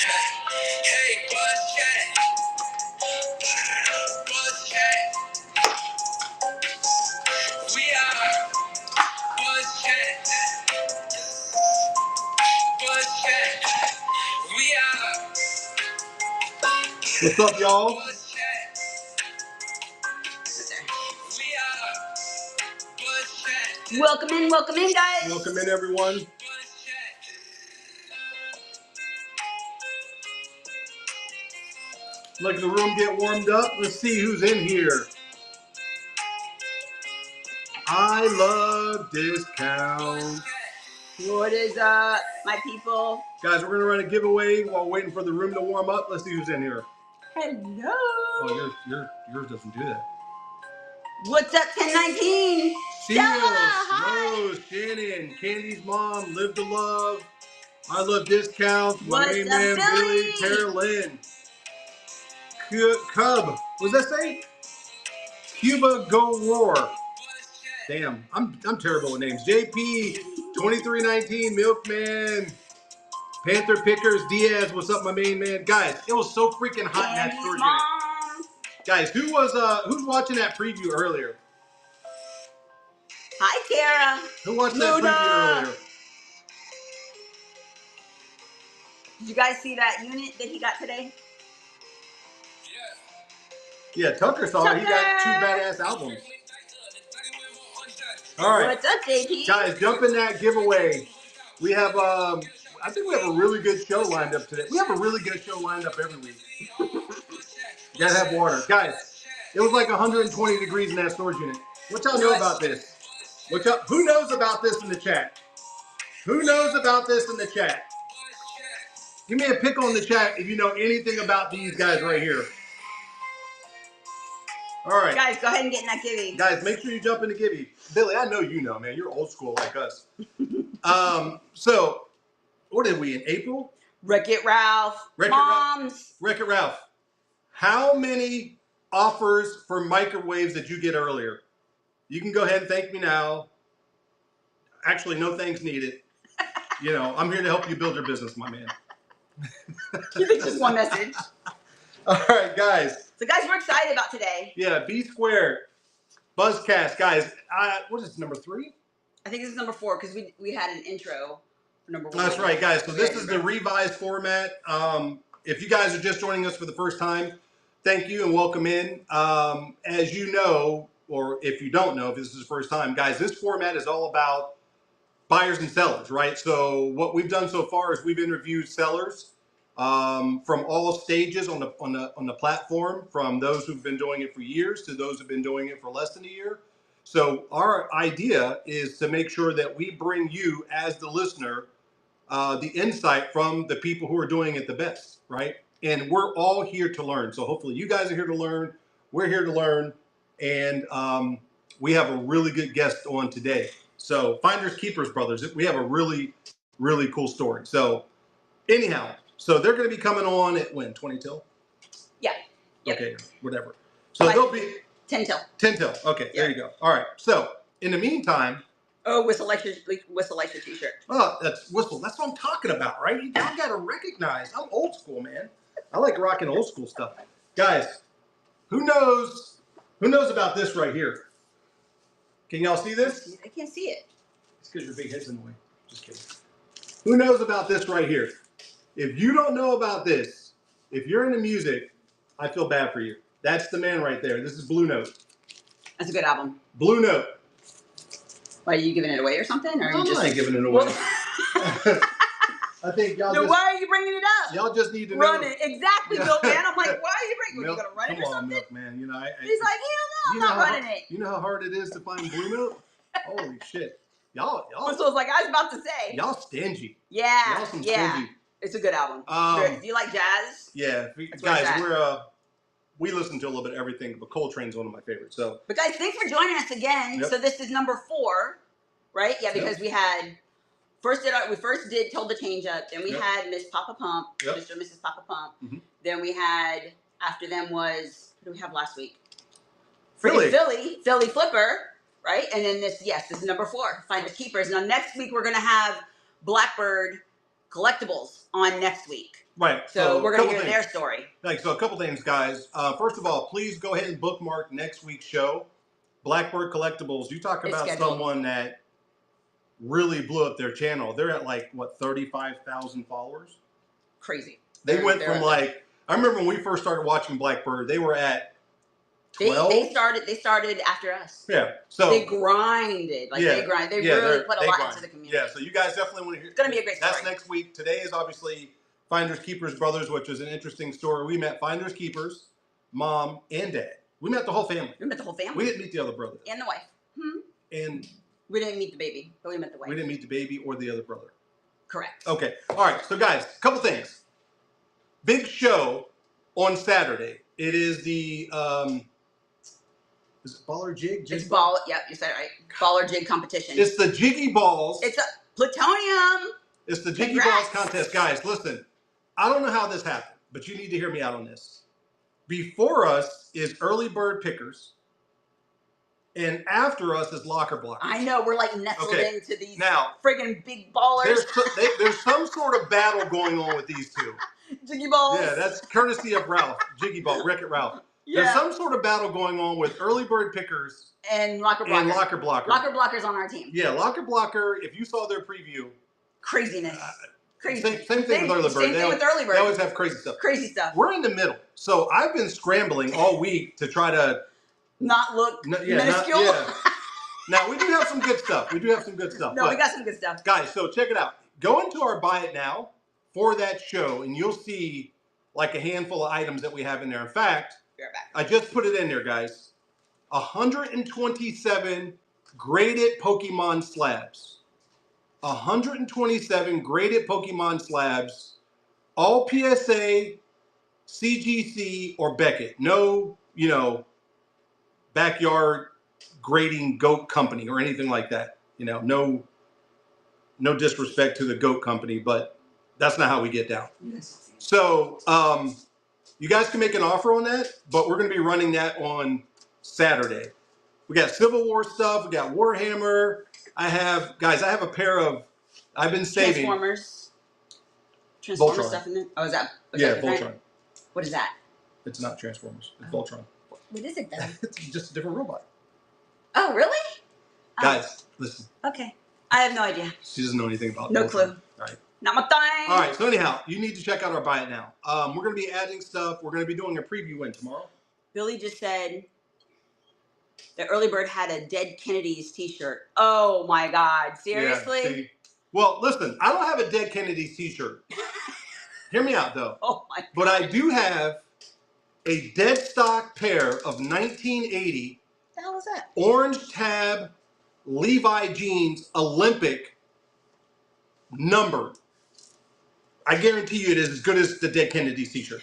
Hey, BuzzChat. BuzzChat. We are BuzzChat. BuzzChat. We are. What's up, y'all? BuzzChat. We are BuzzChat. Welcome in, guys. Welcome in, everyone. BuzzChat. Let the room get warmed up. Let's see who's in here. I love discounts. What is up, my people? Guys, we're going to run a giveaway while waiting for the room to warm up. Let's see who's in here. Hello. Oh, yours doesn't do that. What's up, 1019? Seal, Hi. Rose, Shannon, Candy's mom, Live to Love. I love discounts. My What's main up, man, Billy, Tara Lynn. Cub, what does that say? Cuba Go Roar. Damn, I'm terrible with names. JP, 2319, Milkman, Panther Pickers, Diaz, what's up, my main man? Guys, it was so freaking hot in that Candy's storage mom. unit. Guys, who's watching that preview earlier? Hi, Tara. Who watched that preview earlier? Did you guys see that unit that he got today? Yeah, Tucker saw it. He got 2 badass albums. All right. What's up, JP? Guys, jump in that giveaway. We have, I think we have a really good show lined up today. We have a really good show lined up every week. You gotta have water. Guys, it was like 120 degrees in that storage unit. What y'all know about this? Who knows about this in the chat? Who knows about this in the chat? Give me a pick on the chat if you know anything about these guys right here. All right. Guys, go ahead and get in that givey. Guys, make sure you jump in the givey. Billy, I know you know, man. You're old school like us. So, what did we in April? Wreck-It Ralph. Moms. Wreck-It Ralph. How many offers for microwaves did you get earlier? You can go ahead and thank me now. Actually, no thanks needed. You know, I'm here to help you build your business, my man. Keep it just one message. All right, guys. So, guys, we're excited about today. Yeah, B Squared, Buzzcast, guys. What is number 3? I think this is number 4 because we had an intro for number 1. That's right, guys. So this is the revised format. If you guys are just joining us for the first time, thank you and welcome in. As you know, or if you don't know, if this is the first time, guys, this format is all about buyers and sellers, right? So what we've done so far is we've interviewed sellers from all stages on the platform, from those who've been doing it for years to those who've been doing it for less than a year. So our idea is to make sure that we bring you, as the listener, the insight from the people who are doing it the best, right? And we're all here to learn. So hopefully you guys are here to learn. We're here to learn. And we have a really good guest on today. So TheFindersKeeperbrothers, we have a really, really cool story. So anyhow, so they're going to be coming on at when? 20 till? Yeah. Yep. Okay, whatever. So they'll be 10 till. 10 till. Okay, yep. There you go. All right. So in the meantime. Oh, whistle like your t-shirt. Oh, that's whistle. That's what I'm talking about, right? You got to recognize. I'm old school, man. I like rocking old school stuff. Guys, who knows about this right here? Can y'all see this? I can't see it. It's because your big head's in the way. Just kidding. Who knows about this right here? If you don't know about this, if you're into music, I feel bad for you. That's the man right there. This is Blue Note. That's a good album. Blue Note. Why, are you giving it away or something? Or I'm just not giving it away. I think y'all just... why are you bringing it up? Y'all just need to run know. it. Exactly, Milkman. I'm like, why are you bringing it? You going to run it or something? Milkman. You know, he's like, hell no, I'm not running it. You know how hard it is to find Blue Note? Holy shit. Y'all. So it's like I was about to say. Y'all stingy. Yeah. Y'all some stingy. It's a good album. Do you like jazz? Yeah. Guys, we listen to a little bit of everything, but Coltrane's one of my favorites. So. But guys, thanks for joining us again. Yep. So this is number 4, right? Yeah, because we first did Told to Change Up. Then we had Miss Papa Pump, Mr. and Mrs. Papa Pump. Mm-hmm. Then we had, after them was, what did we have last week? Philly Flipper, right? And then this is number 4, Finders Keepers. Now next week we're going to have Blackbird Collectibles on next week. Right. So we're going to hear their story. Like, so a couple things, guys. First of all, please go ahead and bookmark next week's show. Blackbird Collectibles. You talk about someone that really blew up their channel. They're at like, what, 35,000 followers? Crazy. They went from like, I remember when we first started watching Blackbird, they were at 12. They started after us. Yeah. So they grinded. Like they grind. They really put a lot into the community. Yeah. So you guys definitely want to hear. It's gonna be a great story. That's next week. Today is obviously FindersKeeperbrothers, which is an interesting story. We met Finders Keepers, mom and dad. We met the whole family. We met the whole family. We didn't meet the other brother. And the wife. And we didn't meet the baby, but we met the wife. We didn't meet the baby or the other brother. Correct. Okay. All right. So guys, a couple things. Big show on Saturday. It is the is it ball or jig? It's ball. Yep, you said it right. Ball or jig competition. It's the Jiggy Balls. It's a plutonium. It's the Jiggy Balls contest. Guys, listen. I don't know how this happened, but you need to hear me out on this. Before us is Early Bird Pickers, and after us is Locker Blockers. I know, we're like nestled into these friggin' big ballers. There's some sort of battle going on with these two. Jiggy Balls. Yeah, that's courtesy of Ralph. Jiggy Ball, Wreck-It Ralph. Yeah. There's some sort of battle going on with Early Bird Pickers and Locker Blocker. And Locker Blocker. Locker Blocker's on our team. Yeah, Locker Blocker, if you saw their preview. Craziness. Crazy. Same thing with Early Bird. Same thing with Early Bird. They always have crazy stuff. Crazy stuff. We're in the middle. So I've been scrambling all week to try to not look minuscule. Now, we do have some good stuff. No, we got some good stuff. Guys, so check it out. Go into our Buy It Now for that show, and you'll see like a handful of items that we have in there. In fact, I just put it in there, guys. 127 graded Pokemon slabs. 127 graded Pokemon slabs. All PSA, CGC, or Beckett. No, backyard grading goat company or anything like that. No disrespect to the goat company, but that's not how we get down. Yes. So, you guys can make an offer on that, but we're going to be running that on Saturday. We got Civil War stuff. We got Warhammer. I have a pair of, I've been saving. Transformers Voltron stuff in there? Oh, is that? Voltron. What is that? It's not Transformers. It's Voltron. What is it then? It's just a different robot. Oh, really? Guys, listen. Okay. I have no idea. She doesn't know anything about No Voltron. clue. All right. Not my thing. All right. So anyhow, you need to check out our Buy It Now. We're going to be adding stuff. We're going to be doing a preview in tomorrow. Billy just said that Early Bird had a Dead Kennedys t-shirt. Oh my God. Seriously? Yeah, see? Well, listen, I don't have a Dead Kennedys t-shirt. Hear me out, though. Oh my God. But I do have a dead stock pair of 1980 What the hell is that? orange tab Levi jeans, Olympic, numbered. I guarantee you it is as good as the Dead Kennedys t-shirt.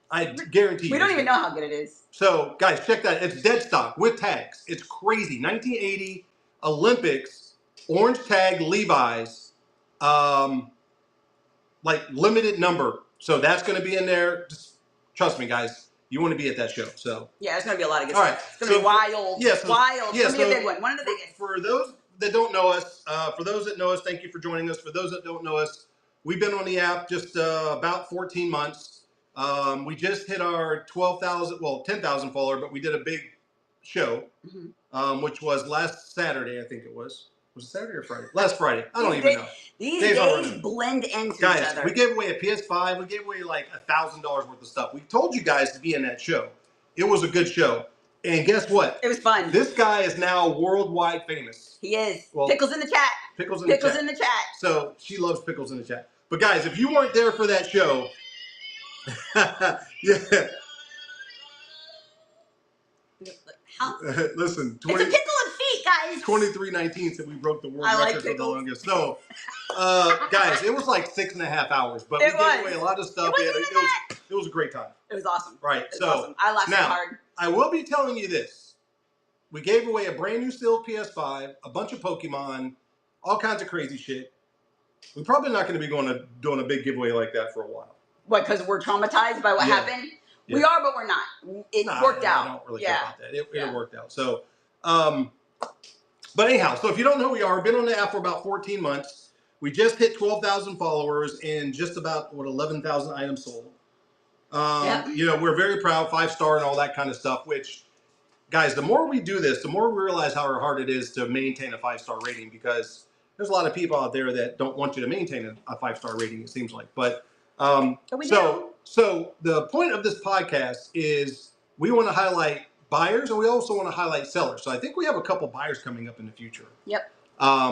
I guarantee you. We don't even know how good it is. So, guys, check that. It's dead stock with tags. It's crazy. 1980 Olympics, orange tag Levi's, like limited number. So that's going to be in there. Just trust me, guys. You want to be at that show. So yeah, it's going to be a lot of good stuff. Right. It's going to be wild. Yeah, wild. It's going to be a big one. One of the biggest. For those that don't know us, for those that know us, thank you for joining us. For those that don't know us, we've been on the app just about 14 months. We just hit our 10,000 follower, but we did a big show, which was last Saturday, I think it was. Was it Saturday or Friday? Last Friday. I don't even know. These days blend into each other. Guys, we gave away a PS5. We gave away like $1,000 worth of stuff. We told you guys to be in that show. It was a good show. And guess what? It was fun. This guy is now worldwide famous. He is. Well, Pickles in the chat. Pickles in the chat. So she loves Pickles in the chat. But guys, if you weren't there for that show, yeah. Listen, it's a pickle of feet, guys. 2319 said we broke the world record for the longest. So, guys, it was like 6.5 hours, but we gave away a lot of stuff. It was a great time. It was awesome. Right. Awesome. I laughed so hard. I will be telling you this. We gave away a brand new sealed PS5, a bunch of Pokemon, all kinds of crazy shit. We're probably not going to be doing a big giveaway like that for a while. What, because we're traumatized by what happened? Yeah. We are, but we're not. It worked out. I don't really care about that. It worked out. So, but anyhow, so if you don't know who we are, we've been on the app for about 14 months. We just hit 12,000 followers and just about, 11,000 items sold. You know, we're very proud, 5-star and all that kind of stuff, which, guys, the more we do this, the more we realize how hard it is to maintain a 5-star rating, because there's a lot of people out there that don't want you to maintain a 5-star rating, it seems like. But so the point of this podcast is we want to highlight buyers and we also want to highlight sellers. So I think we have a couple buyers coming up in the future. Yep.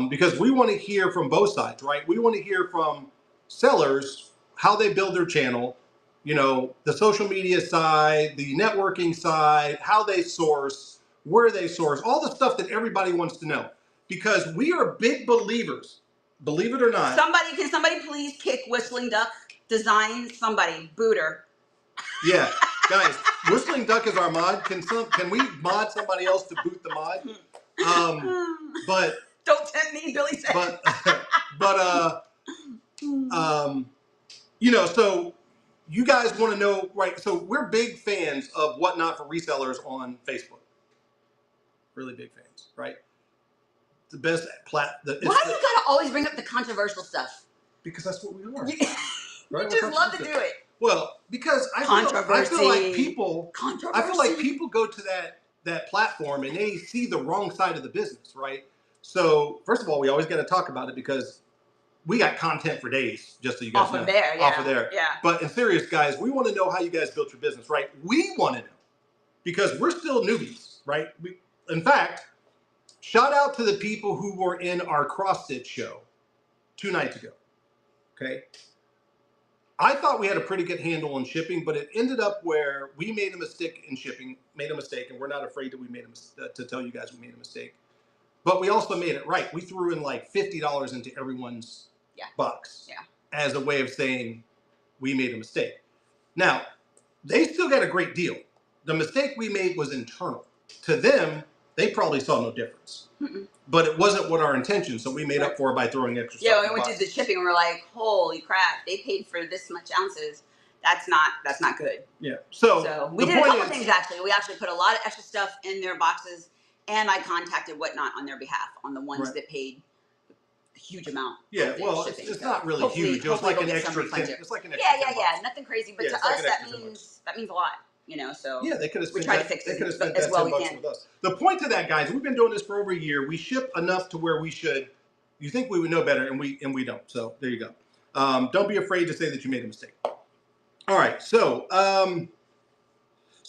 Because we want to hear from both sides, right? We want to hear from sellers, how they build their channel, you know, the social media side, the networking side, how they source, where they source, all the stuff that everybody wants to know. Because we are big believers, believe it or not. Can somebody please kick Whistling Duck Design? Somebody, booter. Yeah, guys, Whistling Duck is our mod. Can we mod somebody else to boot the mod? But don't tempt me, Billy said. You know, so you guys want to know, right? So we're big fans of Whatnot for Resellers on Facebook. Really big fans, right? The best Why you gotta always bring up the controversial stuff? Because that's what we are. Right? You just love to do it. Well, because I feel like people go to that platform and they see the wrong side of the business, right? So first of all, we always got to talk about it because we got content for days, just so you guys know. Off of there. Yeah. But in serious, guys, we want to know how you guys built your business, right? We want to know because we're still newbies, right? In fact, shout out to the people who were in our cross-stitch show 2 nights ago, okay? I thought we had a pretty good handle on shipping, but it ended up where we made a mistake in shipping, and we're not afraid that we made to tell you guys we made a mistake. But we also made it right. We threw in like $50 into everyone's box as a way of saying we made a mistake. Now, they still got a great deal. The mistake we made was internal. To them, they probably saw no difference. But it wasn't what our intention, so we made up for it by throwing extra stuff. Yeah, when we went to the shipping, we're like, holy crap, they paid for this much ounces. That's not good. Yeah. So we did a couple things, actually. We actually put a lot of extra stuff in their boxes, and I contacted Whatnot on their behalf, on the ones that paid a huge amount. Yeah, well, it's not really huge. It was like an extra 10. It's like an extra $10. Nothing crazy, but to us, that means a lot. You know, so yeah, they could have spent that as well we can. with us. The point to that, guys, we've been doing this for over a year. We ship enough to where we should. You think we would know better, and we don't. So there you go. Don't be afraid to say that you made a mistake. All right, so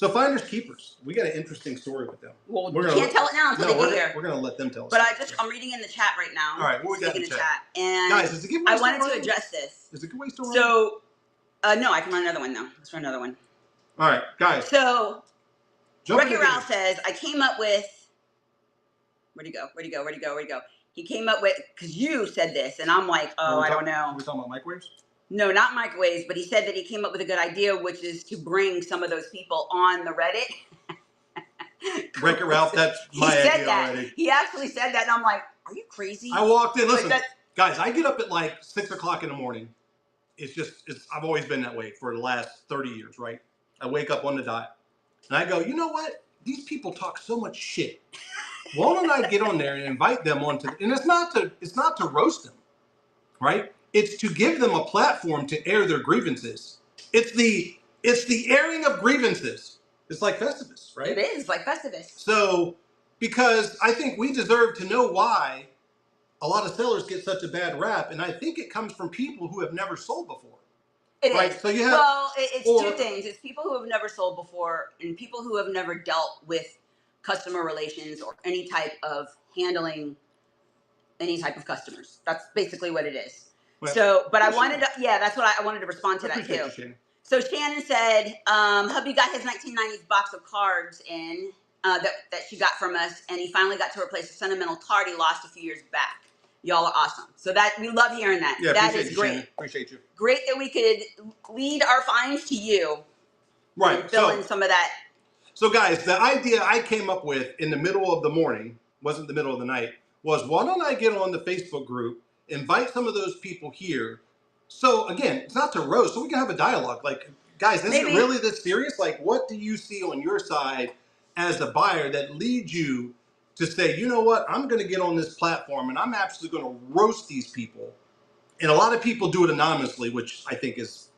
Finders Keepers, we got an interesting story with them. Well, we can't tell it now until they get here. We're gonna let them tell us. But I'm reading in the chat right now. All right, what we got in the chat? And guys, is it giveaway I wanted to address this. Is it giveaway still running? So, no, I can run another one though. Let's run another one. All right, guys. So, Wreck-It Ralph says, I came up with, where'd he go? He came up with, because you said this, and I'm like, I don't know. Are we talking about microwaves? No, not microwaves, but he said that he came up with a good idea, which is to bring some of those people on the Reddit. Wreck-It Ralph, that's my idea already. He actually said that, and I'm like, are you crazy? I walked in, listen, guys, I get up at like 6 o'clock in the morning. I've always been that way for the last 30 years, right? I wake up on the dot, and I go, you know what? These people talk so much shit. Why don't I get on there and invite them onto? And it's not to roast them, right? It's to give them a platform to air their grievances. It's the airing of grievances. It's like Festivus, right? It is like Festivus. So, because I think we deserve to know why a lot of sellers get such a bad rap, and I think it comes from people who have never sold before. It is. So you have, it's two things. It's people who have never sold before and people who have never dealt with customer relations or any type of handling any type of customers. That's basically what it is. Well, so, but I wanted to, that's what I wanted to respond to that too. So Shannon said, hubby got his 1990s box of cards in that she got from us, and he finally got to replace a sentimental card he lost a few years back. Y'all are awesome. So we love hearing that. Yeah, that is great. Shannon. Appreciate you. Great that we could lead our finds to you. Right. And fill in some of that. So guys, the idea I came up with in the middle of the morning, wasn't the middle of the night, was why don't I get on the Facebook group, invite some of those people here. So again, it's not to roast, so we can have a dialogue. Like, guys, is it really this serious? Like, what do you see on your side as a buyer that leads you to say, you know what, I'm going to get on this platform and I'm absolutely going to roast these people And a lot of people do it anonymously, which I think is,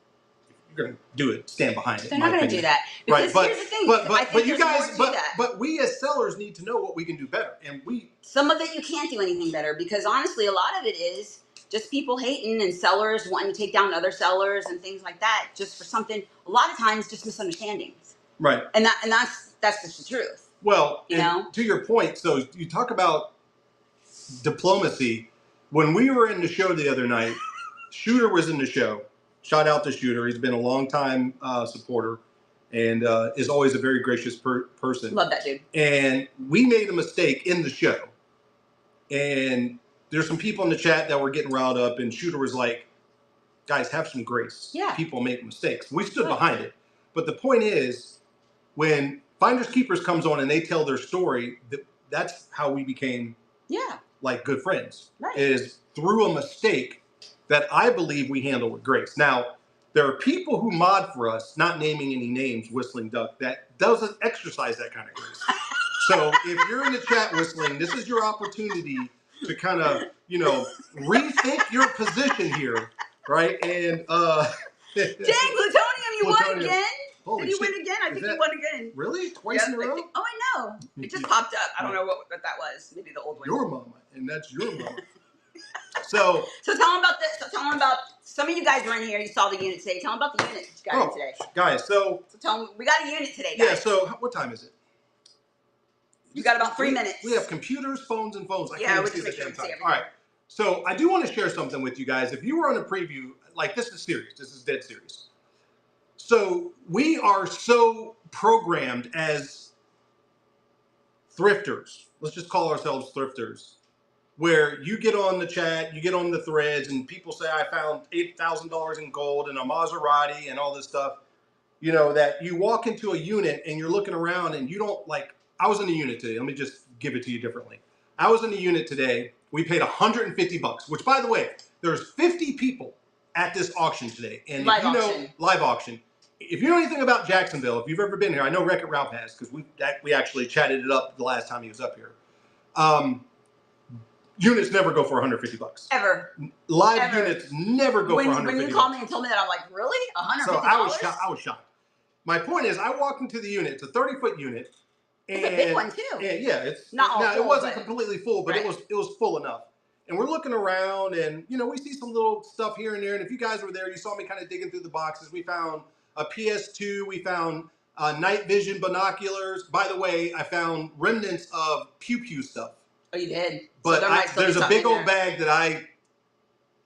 if you're going to do it, stand behind it. They're not going to do that. Because right, here's the thing. But you guys, but we as sellers need to know what we can do better. And some of it you can't do anything better, because honestly, a lot of it is just people hating and sellers wanting to take down other sellers and things like that, just for something. A lot of times, just misunderstandings. Right. And that's just the truth. Well, you know, to your point, so you talk about diplomacy. When we were in the show the other night, Shooter was in the show. Shout out to Shooter. He's been a long time supporter and is always a very gracious person. Love that dude. And we made a mistake in the show. And there's some people in the chat that were getting riled up, and Shooter was like, guys, have some grace. Yeah. People make mistakes. We stood behind it. But the point is, when Finders Keepers comes on and they tell their story, that's how we became like good friends. Right. Is through a mistake that I believe we handle with grace. Now, there are people who mod for us, not naming any names, Whistling Duck, that doesn't exercise that kind of grace. So if you're in the chat, Whistling, this is your opportunity to kind of, rethink your position here, right? And dang, plutonium, you won again? Holy Did you shit. win again? I think you won again. Really? Twice in a row? Oh, I know. It just popped up. I don't know what that was. Maybe the old one. Your mama, and that's your mama. So tell them about this. So tell them about, some of you guys were in here. You saw the unit today. Tell them about the unit that you got in today. Guys, so tell them we got a unit today, guys. Yeah. So what time is it? You got about 3 minutes. We have computers, phones, and phones. I can't even see the damn time. All right. So I do want to share something with you guys. If you were on a preview, like, this is serious. This is dead serious. So we are so programmed as thrifters. Let's just call ourselves thrifters. Where you get on the chat, you get on the threads, and people say, I found $8,000 in gold and a Maserati and all this stuff. That you walk into a unit and you're looking around and you don't like, I was in a unit today. Let me just give it to you differently. I was in a unit today. We paid $150, which, by the way, there's 50 people at this auction today. And live auction. If you know anything about Jacksonville, if you've ever been here, I know Wreck-It Ralph has, because we actually chatted it up the last time he was up here. Units never go for $150. Ever. Live units never go for $150. When you called me and told me that, I'm like, really? $150? So I was shocked. My point is, I walked into the unit. It's a 30-foot unit. It's a big one too. Yeah, it's not all full, it wasn't completely full, but right. it was full enough. And we're looking around, and we see some little stuff here and there. And if you guys were there, you saw me kind of digging through the boxes. We found a PS2. We found night vision binoculars. By the way, I found remnants of Pew Pew stuff. Oh, you did? But there's a big old bag that I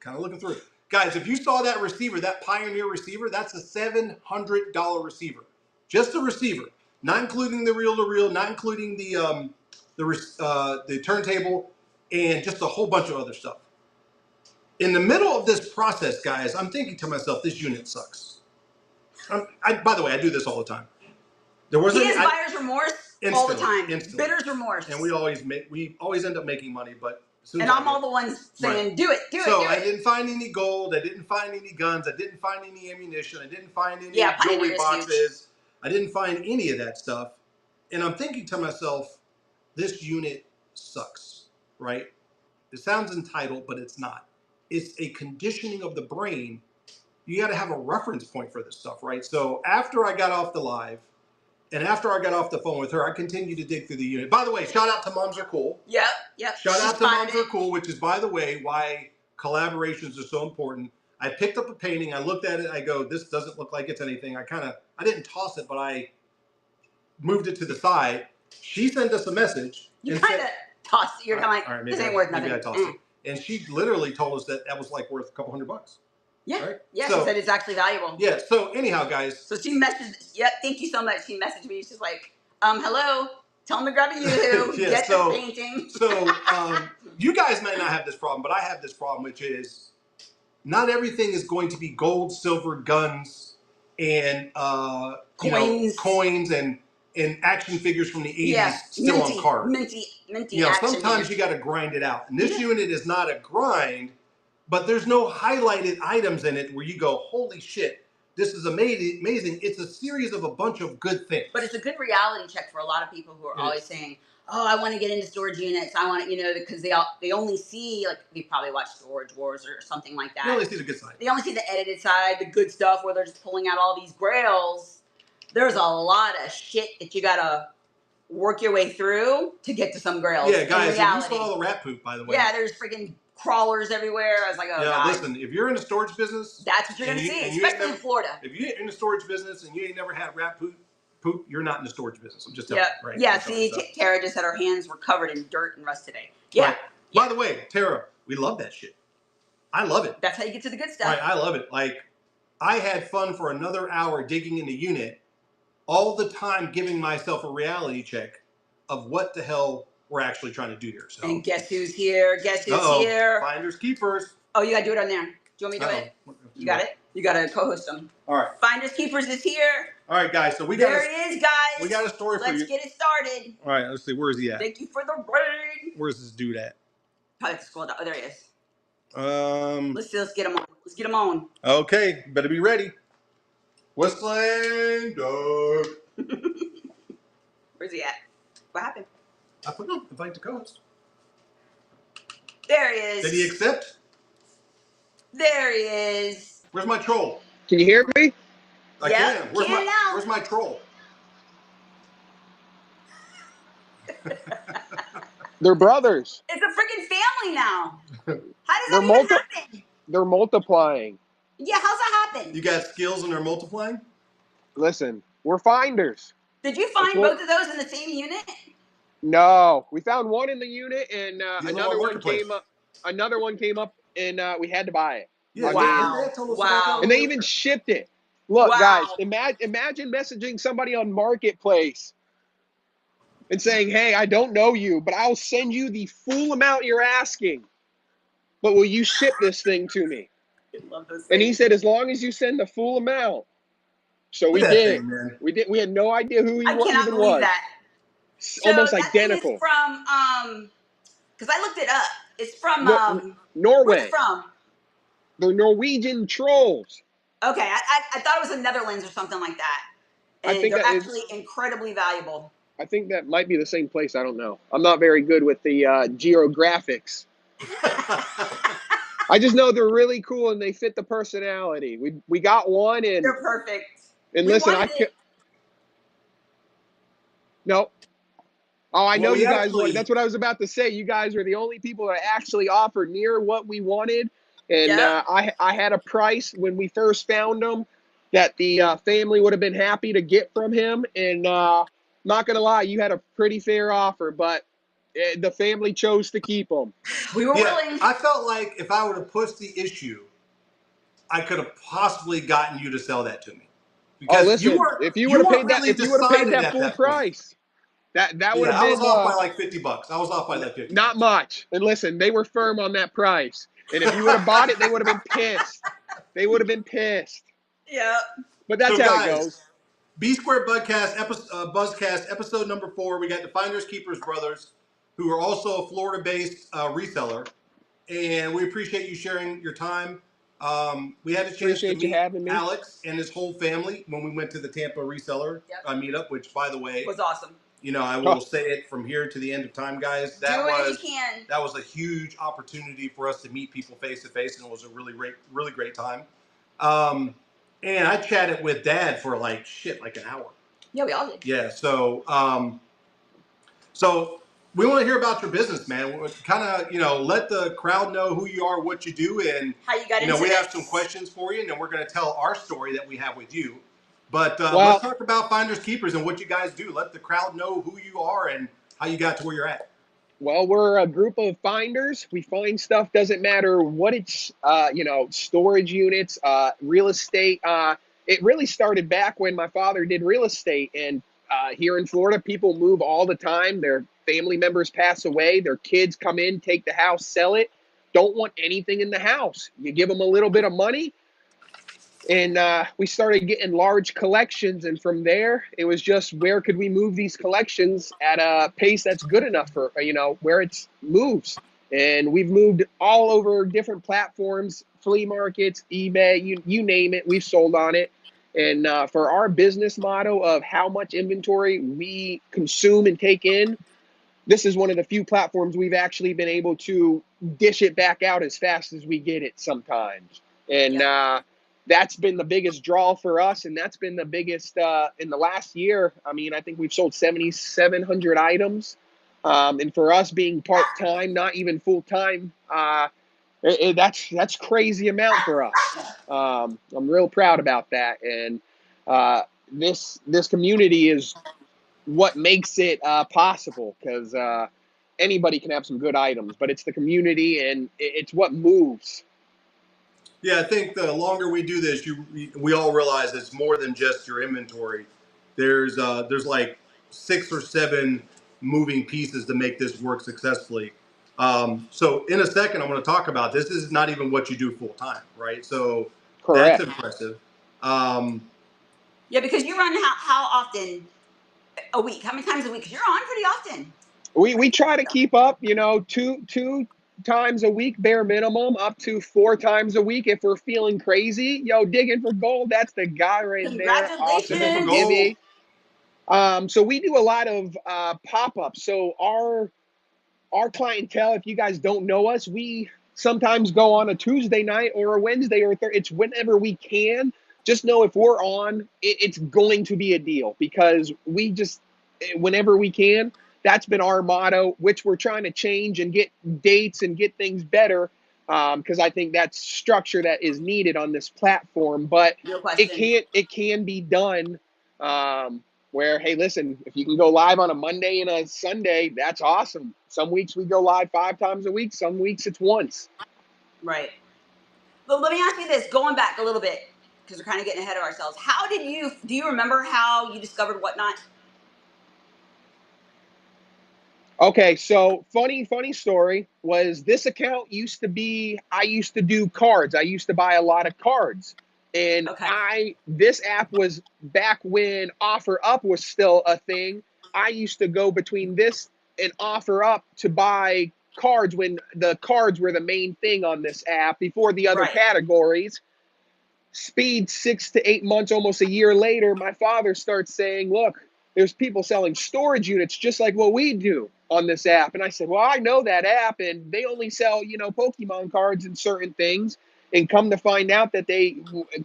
kind of looking through. Guys, if you saw that receiver, that Pioneer receiver, that's a $700 receiver. Just a receiver. Not including the reel-to-reel, not including the turntable, and just a whole bunch of other stuff. In the middle of this process, guys, I'm thinking to myself, this unit sucks. By the way, I do this all the time. He has buyer's remorse all the time. Instantly. Bitter's remorse. And we always end up making money, but and I'm all the ones saying, do it. So I didn't find any gold. I didn't find any guns. I didn't find any ammunition. I didn't find any jewelry boxes. I didn't find any of that stuff. And I'm thinking to myself, this unit sucks, right? It sounds entitled, but it's not. It's a conditioning of the brain. You got to have a reference point for this stuff, right? So after I got off the live, and after I got off the phone with her, I continued to dig through the unit. By the way, shout out to Moms Are Cool. Yep. Shout out to Moms Are Cool, which is, by the way, why collaborations are so important. I picked up a painting. I looked at it. I go, this doesn't look like it's anything. I didn't toss it, but I moved it to the side. She sent us a message. You kind of tossed it. You're kind of like, this ain't worth nothing. Maybe I tossed it. And she literally told us that was like worth a couple $100. Yeah. Right? Yeah, so, she said it's actually valuable. Yeah. So anyhow, guys. So she messaged, thank you so much. She messaged me. She's like, hello, tell them to grab a Yoo-hoo, get the painting. So you guys may not have this problem, but I have this problem, which is not everything is going to be gold, silver, guns, and coins and action figures from the 80s still on card. Minty action sometimes you got to grind it out. And this unit is not a grind, but there's no highlighted items in it where you go, holy shit, This is amazing. It's a series of a bunch of good things. But it's a good reality check for a lot of people who are always saying, oh, I want to get into storage units. I want to, because they only see, like, you probably watch Storage Wars or something like that. They only see the good side. They only see the edited side, the good stuff where they're just pulling out all these grails. There's a lot of shit that you got to work your way through to get to some grails. Yeah, guys, if you saw the rat poop, by the way. Yeah, there's freaking crawlers everywhere. I was like, oh, God. Listen, if you're in the storage business, that's what you're going to see, especially in Florida. If you're in the storage business and you ain't never had rat poop, you're not in the storage business. I'm just telling you, right? Yeah, see, Tara just said her hands were covered in dirt and rust today. Yeah. Right. By the way, Tara, we love that shit. I love it. That's how you get to the good stuff. Right, I love it. Like, I had fun for another hour digging in the unit, all the time giving myself a reality check of what the hell we're actually trying to do here. So. And guess who's here? Guess who's here? Finders Keepers. Oh, you gotta do it on there. Do you want me to do it? You got it? You gotta co-host them. All right. Finders Keepers is here. All right, guys. So there he is, guys. We got a story for you. Let's get it started. All right. Let's see. Where is he at? Thank you for the rain. Where's this dude at? Probably have to scroll down. Oh, there he is. Let's get him on. Let's get him on. Okay. Better be ready. Whistling dog. Where's he at? What happened? I put him invite to co-host. There he is. Did he accept? There he is. Where's my troll? Can you hear me? I can. Where's my troll? They're brothers. It's a freaking family now. How does that even happen? They're multiplying. Yeah, how's that happen? You got skills and they're multiplying? Listen, we're finders. Did you find both of those in the same unit? No, we found one in the unit, and another one came up, and we had to buy it. Yeah, wow. And they even shipped it. Look, guys, imagine messaging somebody on Marketplace and saying, hey, I don't know you, but I'll send you the full amount you're asking. But will you ship this thing to me? I love those things. And he said, as long as you send the full amount. So we did. We did. We had no idea who he even was. I cannot believe that. Almost identical. It's from because I looked it up. It's from Norway. Where's it from? The Norwegian trolls. Okay, I thought it was the Netherlands or something like that. And I think they're actually incredibly valuable. I think that might be the same place. I don't know. I'm not very good with the geographics. I just know they're really cool and they fit the personality. We got one and they're perfect. And listen, no. Oh, I know you guys. That's what I was about to say. You guys are the only people that actually offered near what we wanted. And I had a price when we first found him that the family would have been happy to get from him. And not going to lie, you had a pretty fair offer, but the family chose to keep him. We were willing. I felt like if I would have pushed the issue, I could have possibly gotten you to sell that to me. Because listen, if you would have paid that full price, that would have been. I was off by like $50. I was off by like $50. Not much. And listen, they were firm on that price. And if you would have bought it, they would have been pissed. They would have been pissed. Yeah. But that's how it goes. B Square BuzzCast, episode number 4. We got the TheFindersKeeperbrothers, who are also a Florida-based reseller, and we appreciate you sharing your time. We had a chance to meet Alex and his whole family when we went to the Tampa reseller meetup, which, by the way, was awesome. I will say it from here to the end of time, guys. That was a huge opportunity for us to meet people face to face, and it was a really great time. And I chatted with Dad for like an hour. Yeah, we all did. Yeah, so we want to hear about your business, man. Kind of, let the crowd know who you are, what you do, and how you got into we have some questions for you, and then we're going to tell our story that we have with you. But let's talk about Finders Keepers and what you guys do. Let the crowd know who you are and how you got to where you're at. Well, we're a group of finders. We find stuff, doesn't matter what it's, storage units, real estate. It really started back when my father did real estate. And here in Florida, people move all the time. Their family members pass away. Their kids come in, take the house, sell it. Don't want anything in the house. You give them a little bit of money. And we started getting large collections. And from there, it was just where could we move these collections at a pace that's good enough for, where it moves. And we've moved all over different platforms, flea markets, eBay, you name it. We've sold on it. And for our business model of how much inventory we consume and take in, this is one of the few platforms we've actually been able to dish it back out as fast as we get it sometimes. And that's been the biggest draw for us. And that's been the biggest in the last year. I mean, I think we've sold 7,700 items. And for us being part-time, not even full-time, that's crazy amount for us. I'm real proud about that. And this community is what makes it possible, because anybody can have some good items, but it's the community and it's what moves. Yeah, I think the longer we do this, we all realize it's more than just your inventory. There's like 6 or 7 moving pieces to make this work successfully. So in a second, I'm going to talk about this. This is not even what you do full time, right? So Correct. that's impressive. Yeah, because you run how often a week? How many times a week? Because you're on pretty often. We try to keep up, you know, two times a week, bare minimum, up to 4 times a week if we're feeling crazy. Yo, digging for gold, that's the guy right there. Awesome, Congratulations. Gibby. So we do a lot of pop-ups. So our clientele, if you guys don't know us, we sometimes go on a Tuesday night or a Wednesday or it's whenever we can. Just know if we're on, it's going to be a deal, because we just, whenever we can, that's been our motto, which we're trying to change and get dates and get things better, because I think that's structure that is needed on this platform. But No question. it can be done. Where, hey, listen, if you can go live on a Monday and a Sunday, that's awesome. Some weeks we go live 5 times a week. Some weeks it's once. Right. But let me ask you this, going back a little bit, because we're kind of getting ahead of ourselves. Do you remember how you discovered Whatnot? Okay, so funny story was, this account used to be, I used to do cards. I used to buy a lot of cards. And this app was back when OfferUp was still a thing. I used to go between this and OfferUp to buy cards when the cards were the main thing on this app before the other categories. Speed 6 to 8 months, almost a year later, my father starts saying, look, there's people selling storage units just like what we do on this app. And I said, well, I know that app, and they only sell, you know, Pokemon cards and certain things. And come to find out that they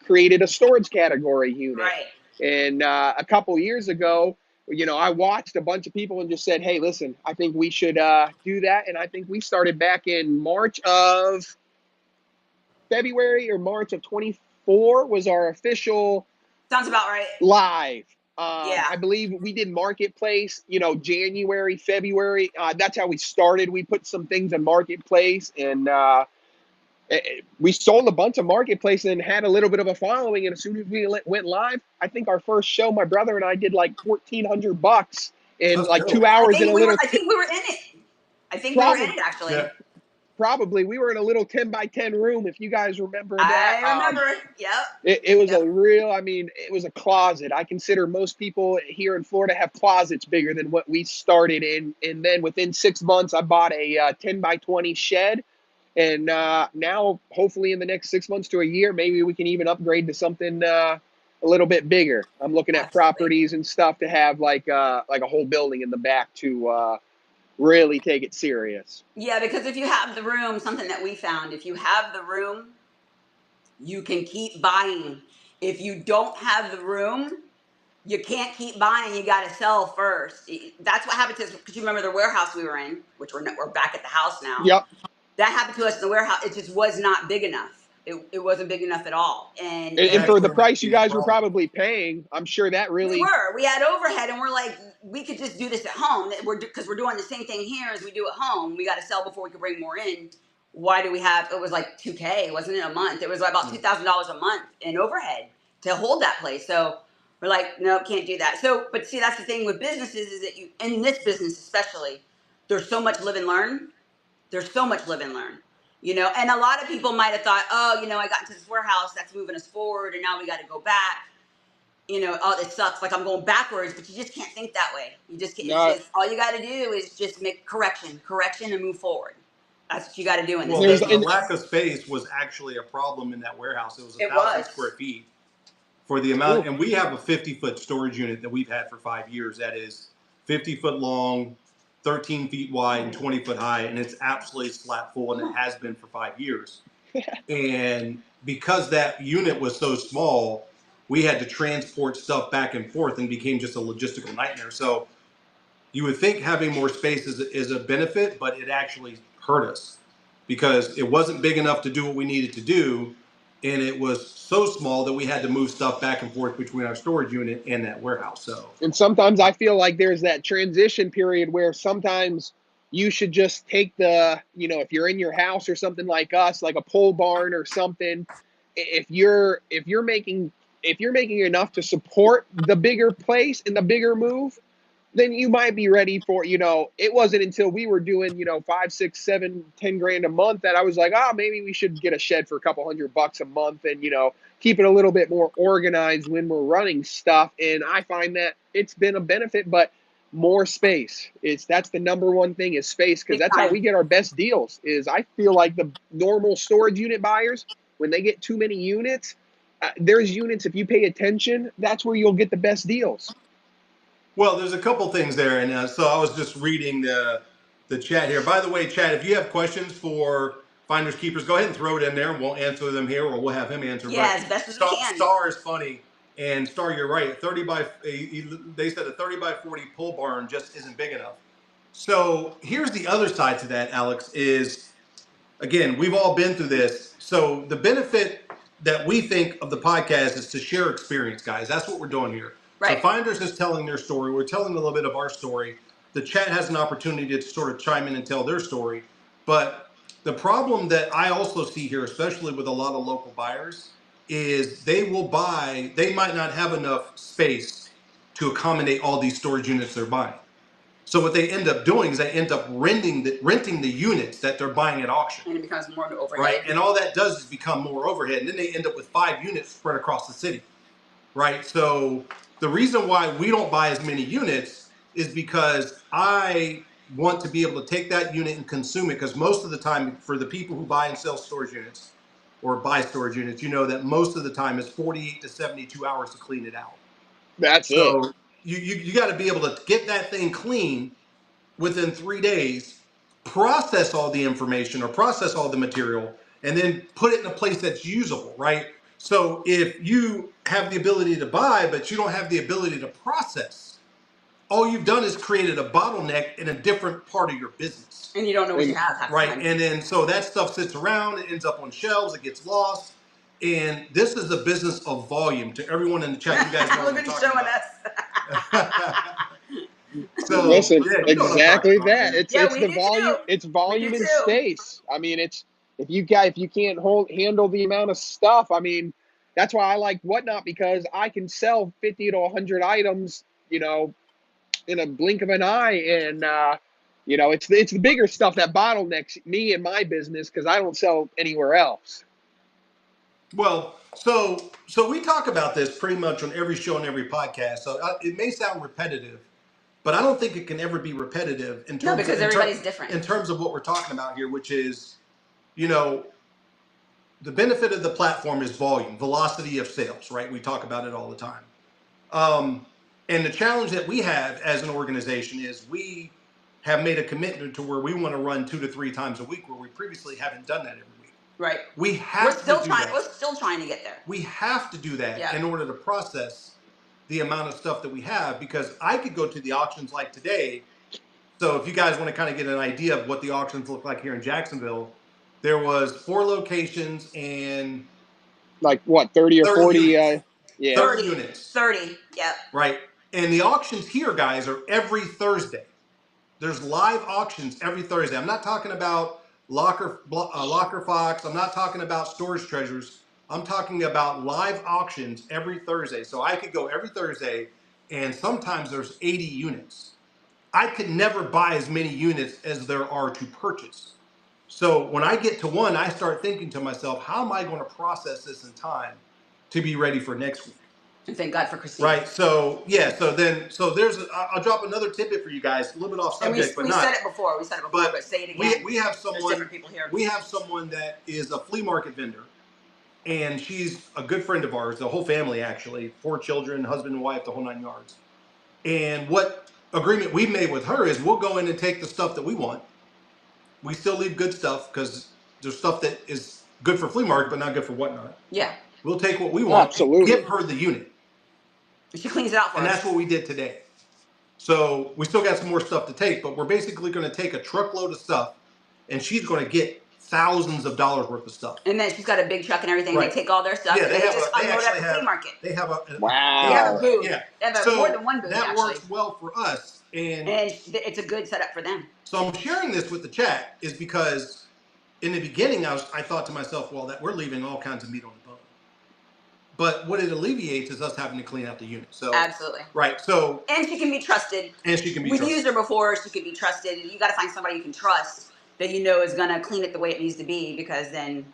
created a storage category unit. Right. And a couple years ago, you know, I watched a bunch of people and just said, hey, listen, I think we should do that. And I think we started back in February or March of 24 was our official. Sounds about right. Live. Yeah. I believe we did Marketplace, you know, January, February. That's how we started. We put some things in Marketplace, and we sold a bunch of Marketplace and had a little bit of a following. And as soon as we went live, I think our first show, my brother and I did like $1,400 in like 2 hours in a little. I think we were in it. I think we were in it, actually. Yeah. Probably. We were in a little 10 by 10 room, if you guys remember that. I remember. Yep. It was a real, I mean, it was a closet. I consider most people here in Florida have closets bigger than what we started in. And then within 6 months, I bought a 10 by 20 shed. And now, hopefully in the next 6 months to a year, maybe we can even upgrade to something a little bit bigger. I'm looking at properties and stuff to have like a whole building in the back to really take it serious. Yeah, because if you have the room, something that we found, if you have the room, you can keep buying. If you don't have the room, you can't keep buying. You got to sell first. That's what happened to us, because you remember the warehouse we were in, which we're back at the house now. Yep. That happened to us in the warehouse. It just was not big enough. It wasn't big enough at all. And for the price you guys were probably paying, I'm sure that really... We had overhead, and we're like, we could just do this at home. Because we're doing the same thing here as we do at home. We got to sell before we could bring more in. Why do we have, it was like $2,000, wasn't it, a month? It was like about $2,000 a month in overhead to hold that place. So we're like, no, can't do that. So, but see, that's the thing with businesses, is that you, in this business especially, there's so much live and learn. There's so much live and learn. You know, and a lot of people might have thought, oh, you know, I got into this warehouse, that's moving us forward, and now we got to go back. You know, oh, it sucks, like I'm going backwards, but you just can't think that way. You just can't. All you got to do is just make correction, and move forward. That's what you got to do in this business. The lack of space was actually a problem in that warehouse. It was 1,000 square feet. for the amount. And we have a 50-foot storage unit that we've had for 5 years. That is 50 foot long, 13 feet wide, and 20 foot high. And it's absolutely slap full, and it has been for 5 years. And because that unit was so small, we had to transport stuff back and forth and became just a logistical nightmare. So you would think having more space is a benefit, but it actually hurt us because it wasn't big enough to do what we needed to do. And it was so small that we had to move stuff back and forth between our storage unit and that warehouse. So, and sometimes I feel like there's that transition period where sometimes you should just take the, if you're in your house or something like us, like a pole barn or something, if you're making enough to support the bigger place and the bigger move, then you might be ready for, it wasn't until we were doing, 5, 6, 7, 10 grand a month that I was like, maybe we should get a shed for a couple $100 a month and, keep it a little bit more organized when we're running stuff. And I find that it's been a benefit, but more space. That's the number one thing is space, because that's how we get our best deals. Is I feel like the normal storage unit buyers, when they get too many units, there's units, if you pay attention, that's where you'll get the best deals. Well, there's a couple things there, and so I was just reading the chat here. By the way, chat, if you have questions for Finders Keepers, go ahead and throw it in there. We'll answer them here, or we'll have him answer. Yeah, as best as we can. Star is funny, and Star, you're right. They said a 30 by 40 pole barn just isn't big enough. So here's the other side to that, Alex. Is again, we've all been through this. So the benefit that we think of the podcast is to share experience, guys. That's what we're doing here. Right. So Finders is telling their story. We're telling a little bit of our story. The chat has an opportunity to sort of chime in and tell their story. But the problem that I also see here, especially with a lot of local buyers, is they might not have enough space to accommodate all these storage units they're buying. So what they end up doing is they end up renting the units that they're buying at auction. And it becomes more overhead. Right. And all that does is become more overhead. And then they end up with 5 units spread across the city. Right. So the reason why we don't buy as many units is because I want to be able to take that unit and consume it. Because most of the time, for the people who buy and sell storage units or buy storage units, that most of the time is 48 to 72 hours to clean it out. That's so you got to be able to get that thing clean within 3 days, process all the information or process all the material, and then put it in a place that's usable, right? So if you have the ability to buy, but you don't have the ability to process, all you've done is created a bottleneck in a different part of your business. And you don't know what you have. Right. And then so that stuff sits around, it ends up on shelves, it gets lost. And this is a business of volume. To everyone in the chat, you guys know what I'm talking about. So listen, exactly that. It's the volume. It's volume and space. I mean, it's if you can't handle the amount of stuff. I mean, that's why I like Whatnot, because I can sell 50 to 100 items, in a blink of an eye, and it's the bigger stuff that bottlenecks me and my business, because I don't sell anywhere else. Well, so we talk about this pretty much on every show and every podcast. So it may sound repetitive, but I don't think it can ever be repetitive in terms because everybody's different. In terms of what we're talking about here, which is, the benefit of the platform is volume, velocity of sales, right? We talk about it all the time. And the challenge that we have as an organization is we have made a commitment to where we want to run 2 to 3 times a week, where we previously haven't done that every week. Right. We're still trying to get there. We have to do that in order to process the amount of stuff that we have, because I could go to the auctions like today. So if you guys want to kind of get an idea of what the auctions look like here in Jacksonville, there was 4 locations and like what, 30 or 40 units. 30 units. 30, yeah. Right. And the auctions here, guys, are every Thursday. There's live auctions every Thursday. I'm not talking about Locker Fox. I'm not talking about Storage Treasures. I'm talking about live auctions every Thursday. So I could go every Thursday, and sometimes there's 80 units. I could never buy as many units as there are to purchase. So when I get to one, I start thinking to myself, how am I going to process this in time to be ready for next week? And thank God for Christina. Right. So I'll drop another tidbit for you guys, a little bit off subject, we said it before. But say it again. We have someone. There's different people here. We have someone that is a flea market vendor, and she's a good friend of ours, the whole family actually, 4 children, husband and wife, the whole 9 yards. And what agreement we've made with her is we'll go in and take the stuff that we want. We still leave good stuff because there's stuff that is good for flea market but not good for whatnot. Yeah. We'll take what we want Absolutely. and give her the unit. She cleans it out for us. And that's what we did today. So we still got some more stuff to take, but we're basically going to take a truckload of stuff, and she's going to get thousands of dollars worth of stuff. And then she's got a big truck and everything. Right. They take all their stuff. Yeah, and they just unload it at the flea market. They have a wow. They have a booth. Yeah. They have so more than one booth. That actually works well for us, and it's a good setup for them. So I'm sharing this with the chat is because in the beginning I thought to myself, well, that we're leaving all kinds of meat on the bone. But what it alleviates is us having to clean out the unit. So absolutely. Right. So and she can be trusted. And she can be We've trusted. used her before, she can be trusted. You gotta find somebody you can trust that you know is gonna clean it the way it needs to be, because then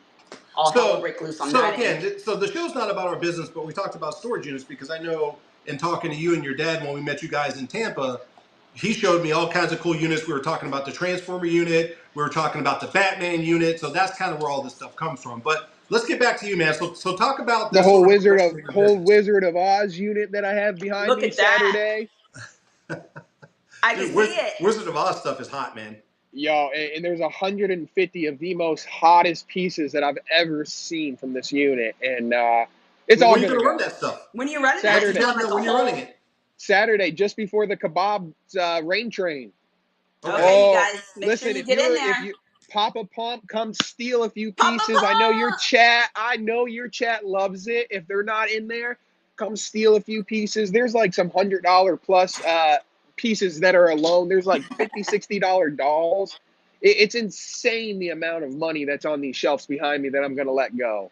all hell will break loose on that. So again, so the show's not about our business, but we talked about storage units because I know in talking to you and your dad when we met you guys in Tampa, he showed me all kinds of cool units. We were talking about the Transformer unit. We were talking about the Batman unit. So that's kind of where all this stuff comes from. But let's get back to you, man. So talk about the this whole Wizard of Oz unit that I have behind me Saturday. I can see it. Wizard of Oz stuff is hot, man. Yo, and there's 150 of the most hottest pieces that I've ever seen from this unit, and it's all going to run that stuff. When you run it, Saturday. When you're running it. Saturday, just before the kebab rain train. Okay, you guys, make sure you get in there. If you Papa Pump, come steal a few pieces. I know your chat loves it. If they're not in there, come steal a few pieces. There's like some $100 plus pieces that are alone. There's like $50-$60 dolls. It's insane the amount of money that's on these shelves behind me that I'm going to let go.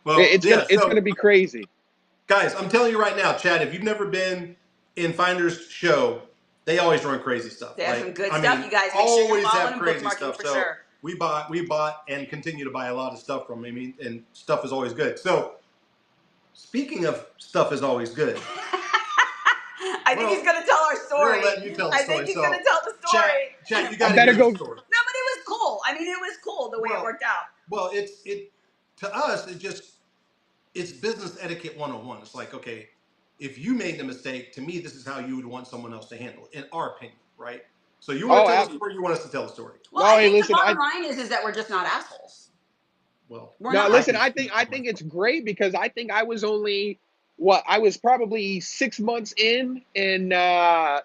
Well, it's going to be crazy. Guys, I'm telling you right now, Chad, if you've never been in Finder's show, they always run crazy stuff. They have some good stuff, you guys. Make sure you're following and bookmarking for sure. We bought and continue to buy a lot of stuff from him. I mean, and stuff is always good. So, speaking of stuff is always good. I think he's going to tell our story. We're letting you tell the story. I think he's going to tell the story. Chad, you got to hear the story. No, but it was cool. I mean, it was cool the way it worked out. Well, to us, it's business etiquette 101. It's like, okay, if you made the mistake, to me, this is how you would want someone else to handle it, in our opinion, right? So you want to tell the story, you want us to tell the story. Well, I think the bottom line is that we're just not assholes. Well, I think it's great because I think I was only I was probably 6 months in, and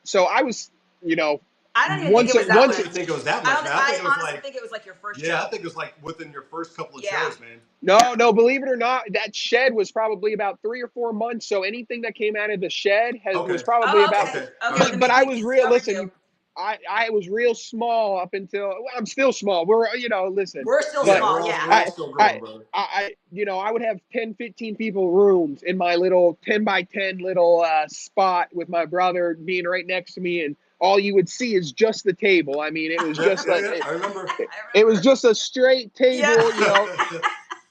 so I was, I don't even think it was that much. I didn't think it was that much. I honestly think it was like your first show. Yeah, I think it was like within your first couple of shows, man. No, believe it or not, that shed was probably about 3 or 4 months. So anything that came out of the shed was probably about. Okay. But I was real. Listen, I was real small up until I'm still small. We're listen. We're still small. We're still growing, brother. I would have 10, 15 people rooms in my little 10 by 10 little spot with my brother being right next to me, and all you would see is just the table. I mean, it was just I remember. It was just a straight table,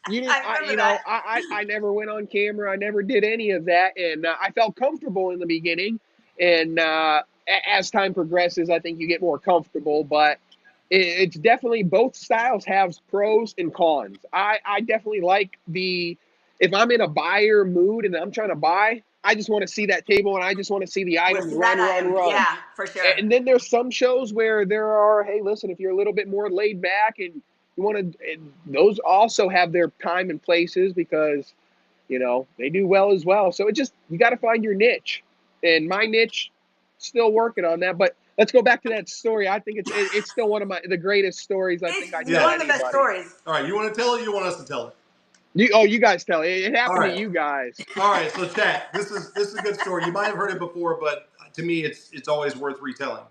Yeah. I never went on camera. I never did any of that, and I felt comfortable in the beginning. And as time progresses, I think you get more comfortable. But it's definitely, both styles have pros and cons. I definitely like if I'm in a buyer mood and I'm trying to buy, I just want to see that table and I just want to see the items run. Yeah, for sure. And then there's some shows where there are, hey, listen, if you're a little bit more laid back and you want to, those also have their time and places because, they do well as well. So you got to find your niche. And my niche, still working on that. But let's go back to that story. I think it's still one of the greatest stories I think I tell. It's one of the best stories. All right, you want to tell it or you want us to tell it? You guys tell it. It happened to you guys. All right, so chat. This is a good story. You might have heard it before, but to me, it's always worth retelling.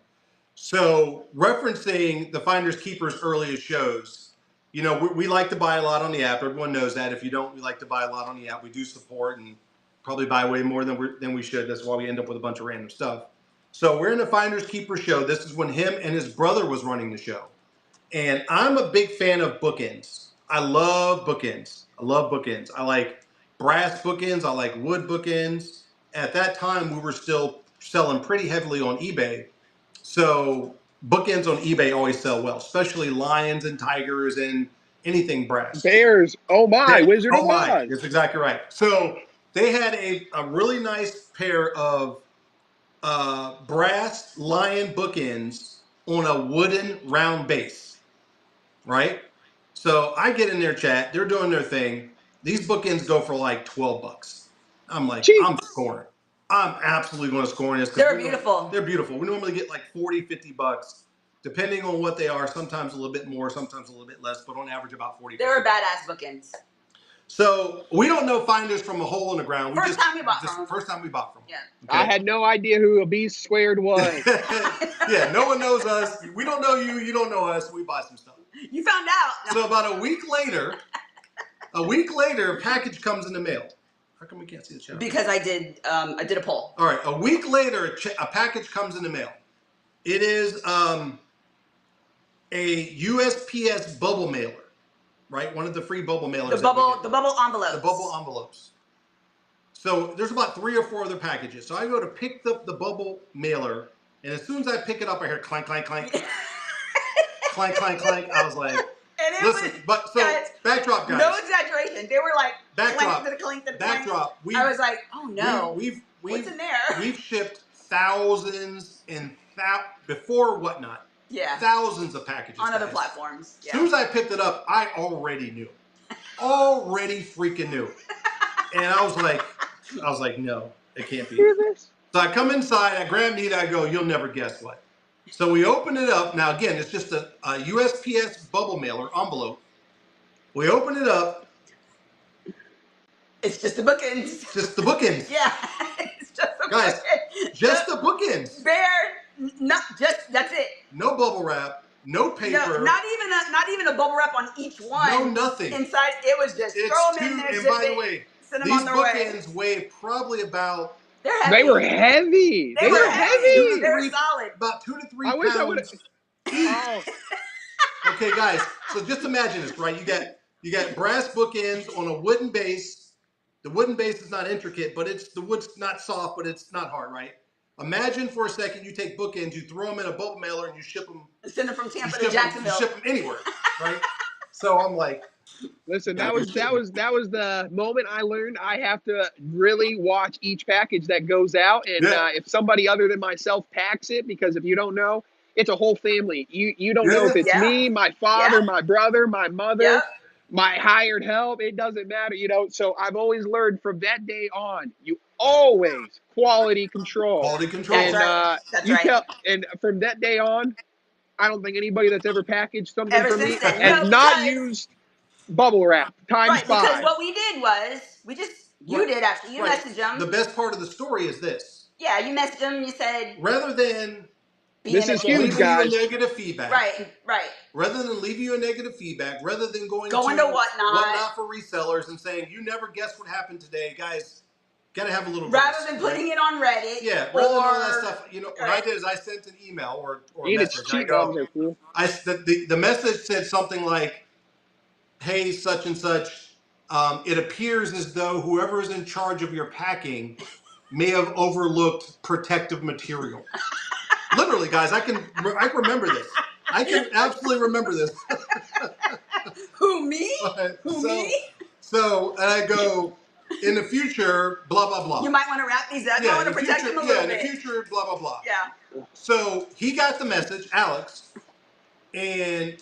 So referencing the Finders Keepers earliest shows, we like to buy a lot on the app. Everyone knows that. If you don't, we like to buy a lot on the app. We do support and probably buy way more than we should. That's why we end up with a bunch of random stuff. So we're in the Finders Keeper show. This is when him and his brother was running the show, and I'm a big fan of bookends. I love bookends. I like brass bookends. I like wood bookends. At that time, we were still selling pretty heavily on eBay. So bookends on eBay always sell well, especially lions and tigers and anything brass. Bears. Oh my, Wizard oh of my, Oz. that's exactly right. So they had a really nice pair of brass lion bookends on a wooden round base, right? So I get in their chat, they're doing their thing. These bookends go for like $12. I'm like, Cheap. I'm scoring. I'm absolutely going to score in this. They're beautiful. They're beautiful. We normally get like 40, 50 bucks, depending on what they are. Sometimes a little bit more, sometimes a little bit less, but on average about 40. They were badass bookends. So we don't know Finders from a hole in the ground. First time we bought from them. First time we bought from them. Yeah. Okay? I had no idea who a B squared was. Yeah, no one knows us. We don't know you. You don't know us. We buy some stuff. You found out. So about a week later, a package comes in the mail. How come we can't see the channel? Because I did a poll. All right, a week later, a package comes in the mail. It is a USPS bubble mailer, right? One of the free bubble mailers. The bubble envelopes. The bubble envelopes. So there's about 3 or 4 other packages. So I go to pick up the bubble mailer, and as soon as I pick it up, I hear clank, clank, clank. Clank, clank, clank. I was like, listen, but so guys, backdrop, guys. No exaggeration. They were like backdrop, clank to the clank to the backdrop. Clank. I was like, oh no. What's in there? We've shipped thousands and before whatnot. Yeah. Thousands of packages on other platforms. Yeah. As soon as I picked it up, I already knew. Already freaking knew. And I was like, no, it can't be. So I come inside, I grab Nita, I go, you'll never guess what. So we open it up. Now, again, it's just a USPS bubble mailer envelope. We open it up. It's just the bookends. Just the bookends. Yeah. It's just the guys, bookends. Just the bookends. That's it. No bubble wrap. No paper. No, not even a bubble wrap on each one. No, nothing. Inside, it was just throw them in there. And by the way, these bookends weigh probably about. They're heavy. They were heavy. They were heavy. They were solid. About 2 to 3 I pounds. wish I would have. Oh. Okay, guys. So just imagine this, right? You got brass bookends on a wooden base. The wooden base is not intricate, but the wood's not soft, but it's not hard, right? Imagine for a second you take bookends, you throw them in a bubble mailer, and you ship them. Send them from Tampa to Jacksonville. You ship them anywhere, right? So I'm like, listen, that was the moment I learned I have to really watch each package that goes out, and if somebody other than myself packs it, because if you don't know, it's a whole family. You don't know if it's me, my father, my brother, my mother, my hired help. It doesn't matter, So I've always learned from that day on, you always quality control. Quality control. And That's right. And from that day on, I don't think anybody that's ever packaged something for me has not used bubble wrap times 5. Because what we did was you did actually. You messaged them. The best part of the story is this. Yeah, you messaged them. You said rather than this is huge, guys. You a negative feedback. Right. Rather than leave you a negative feedback, rather than going to whatnot for resellers and saying you never guessed what happened today, guys. Gotta have a little. Rather than putting it on Reddit. Yeah, rather than all that stuff. What I did is I sent an email or a message. The message said something like, "Hey, such and such. It appears as though whoever is in charge of your packing may have overlooked protective material." Literally, guys, I can remember this. I can absolutely remember this. Who, me? Me? So I go. In the future, blah, blah, blah. You might want to wrap these up. I want to protect them a little bit. In the future, blah, blah, blah. Yeah. So he got the message, Alex, and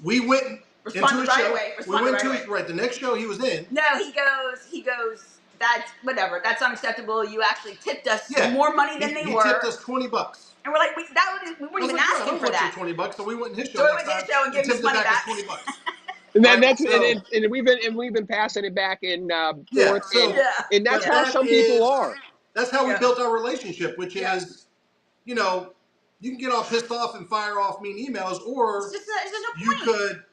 we went into a show. We went to the next show he was in. No, he goes, that's whatever. That's unacceptable. You actually tipped us more money than they were. He tipped us $20. And we're like, we weren't even asking for that. $20, so we went in his show. So we went to his show and gave his money back. $20. And then and we've been passing it back and forth, and that's how some people are. That's how we built our relationship, which is, you can get all pissed off and fire off mean emails, or you could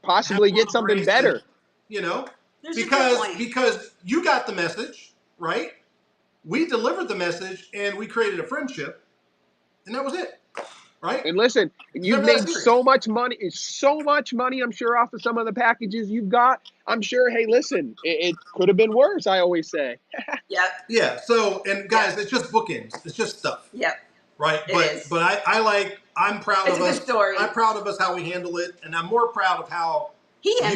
possibly get something better. Because you got the message, right? We delivered the message, and we created a friendship, and that was it. Right? And listen, you've made so much money, I'm sure, off of some of the packages you've got. I'm sure, hey, listen, it could have been worse, I always say. Yeah. So, and guys, it's just bookends. It's just stuff. Yep. Right? I'm proud of us. It's a good story. I'm proud of us how we handle it, and I'm more proud of how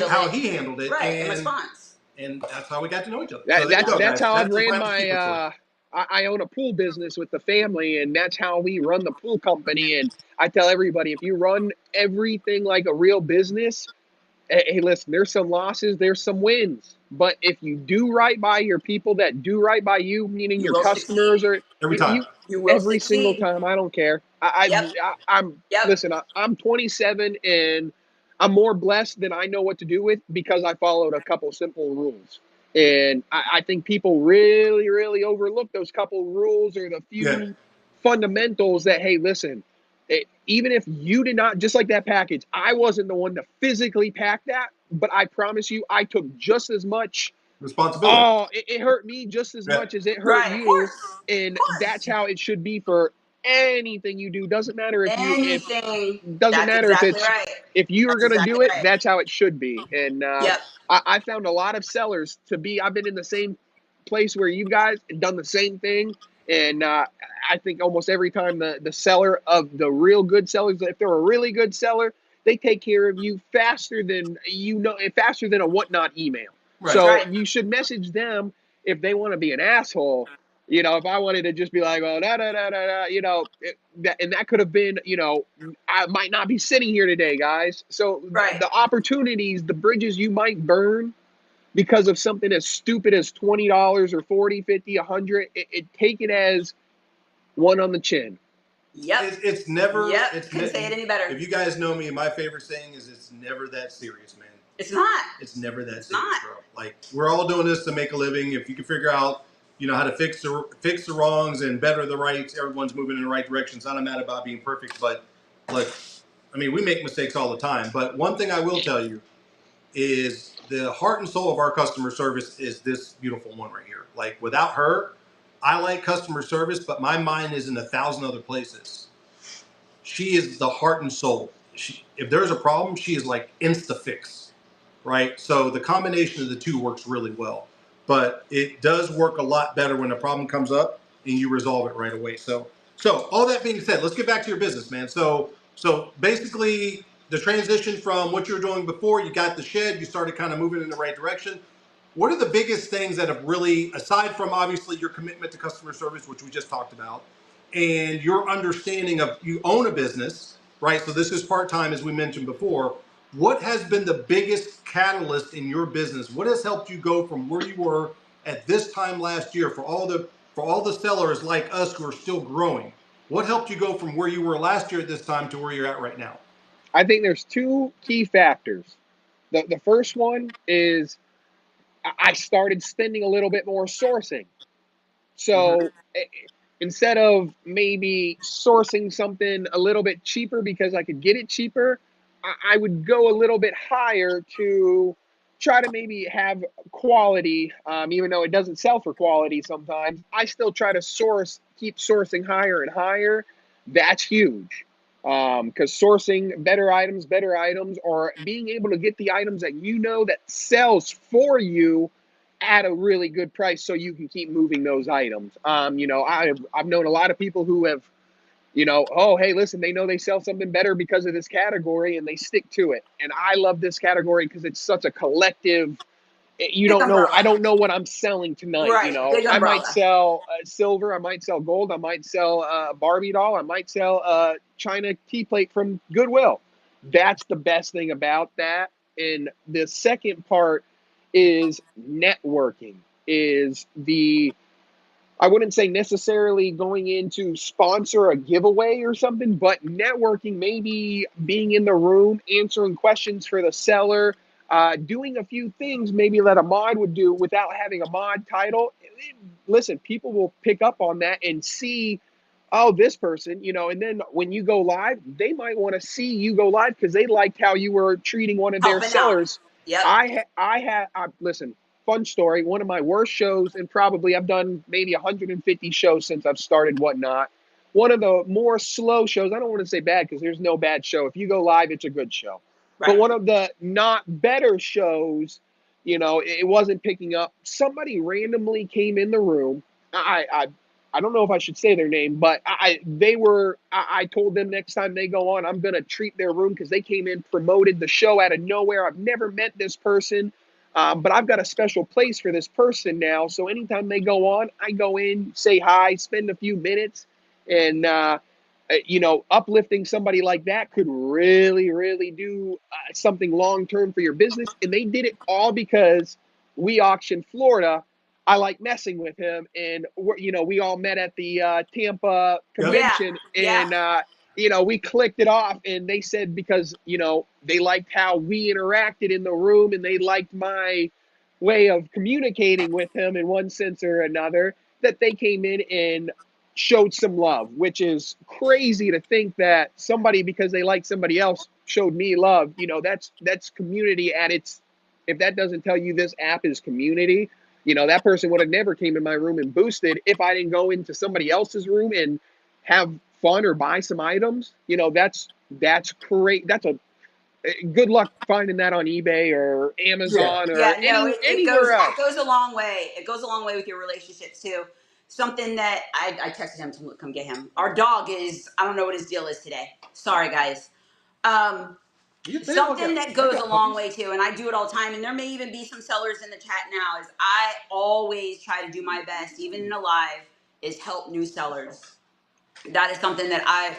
how he handled it, right, in response. And that's how we got to know each other. That's how I've ran my. I own a pool business with the family, and that's how we run the pool company. And I tell everybody, if you run everything like a real business, hey, listen, there's some losses, there's some wins. But if you do right by your people that do right by you, meaning your customers, or every time, you will every succeed. single time, I don't care. Listen, I'm 27 and I'm more blessed than I know what to do with because I followed a couple simple rules. And I think people really, really overlook those couple rules or the few fundamentals that, hey, listen, even if you did not, just like that package, I wasn't the one to physically pack that, but I promise you, I took just as much responsibility. Oh, it hurt me just as much as it hurt you. And that's how it should be for anything you do. Doesn't matter if if you are going to do it, that's how it should be. And I found a lot of sellers I've been in the same place where you guys done the same thing. And I think almost every time the seller of the real good sellers, if they're a really good seller, they take care of you faster than a whatnot email. Right. So you should message them if they want to be an asshole. You know, if I wanted to just be like, oh, and that could have been, I might not be sitting here today, guys. So the opportunities, the bridges you might burn because of something as stupid as $20 or 40, 50, 100, take it as one on the chin. Yep. It's never. Couldn't say it any better. If you guys know me, my favorite saying is it's never that serious, man. It's not. It's never that serious, bro. Like, we're all doing this to make a living. If you can figure out, how to fix the wrongs and better the rights, everyone's moving in the right direction. So I'm not mad about being perfect, but look, I mean, we make mistakes all the time. But one thing I will tell you is the heart and soul of our customer service is this beautiful one right here. Like, without her, I like customer service, but my mind is in 1,000 other places. She is the heart and soul. If there's a problem, she is like insta-fix, right? So the combination of the two works really well. But it does work a lot better when a problem comes up and you resolve it right away. So all that being said, let's get back to your business, man. So basically, the transition from what you were doing before, you got the shed, you started kind of moving in the right direction. What are the biggest things that have really, aside from obviously your commitment to customer service, which we just talked about, and your understanding of you own a business, right? So this is part-time, as we mentioned before. What has been the biggest catalyst in your business? What has helped you go from where you were at this time last year for all the sellers like us who are still growing? What helped you go from where you were last year at this time to where you're at right now? I think there's two key factors. The first one is I started spending a little bit more sourcing. So instead of maybe sourcing something a little bit cheaper because I could get it cheaper, I would go a little bit higher to try to maybe have quality, even though it doesn't sell for quality sometimes. I still try to keep sourcing higher and higher. That's huge. Because sourcing better items, or being able to get the items that that sells for you at a really good price so you can keep moving those items. I've known a lot of people who have, oh, hey, listen, they know they sell something better because of this category and they stick to it. And I love this category because it's such a collective. I don't know what I'm selling tonight. Right. I might sell silver, I might sell gold, I might sell a Barbie doll, I might sell a China tea plate from Goodwill. That's the best thing about that. And the second part is networking. I wouldn't say necessarily going in to sponsor a giveaway or something, but networking, maybe being in the room, answering questions for the seller, doing a few things maybe that a mod would do without having a mod title. Listen, people will pick up on that and see, oh, this person, and then when you go live, they might want to see you go live because they liked how you were treating one of their sellers. Yep. Listen, fun story. One of my worst shows, and probably I've done maybe 150 shows since I've started Whatnot. One of the more slow shows, I don't want to say bad because there's no bad show. If you go live, it's a good show. Right. But one of the not better shows, it wasn't picking up. Somebody randomly came in the room. I don't know if I should say their name, but I told them next time they go on, I'm going to treat their room because they came in, promoted the show out of nowhere. I've never met this person, but I've got a special place for this person now. So anytime they go on, I go in, say hi, spend a few minutes, and, uplifting somebody like that could really, really do something long-term for your business. And they did it all because we auctioned Florida. I like messing with him, and we all met at the Tampa convention, and we clicked it off. And they said because they liked how we interacted in the room, and they liked my way of communicating with him in one sense or another, that they came in and showed some love, which is crazy to think that somebody, because they like somebody else, showed me love. That's community at its. If that doesn't tell you this app is community, that person would have never came in my room and boosted if I didn't go into somebody else's room and have fun or buy some items. That's great. That's a good luck finding that on eBay or Amazon or anywhere else. It goes a long way. It goes a long way with your relationships too. Something that I texted him to come get him. Our dog is, I don't know what his deal is today. Sorry guys. Something that goes a long way too, and I do it all the time, and there may even be some sellers in the chat now, is I always try to do my best, even in a live, is help new sellers. That is something that I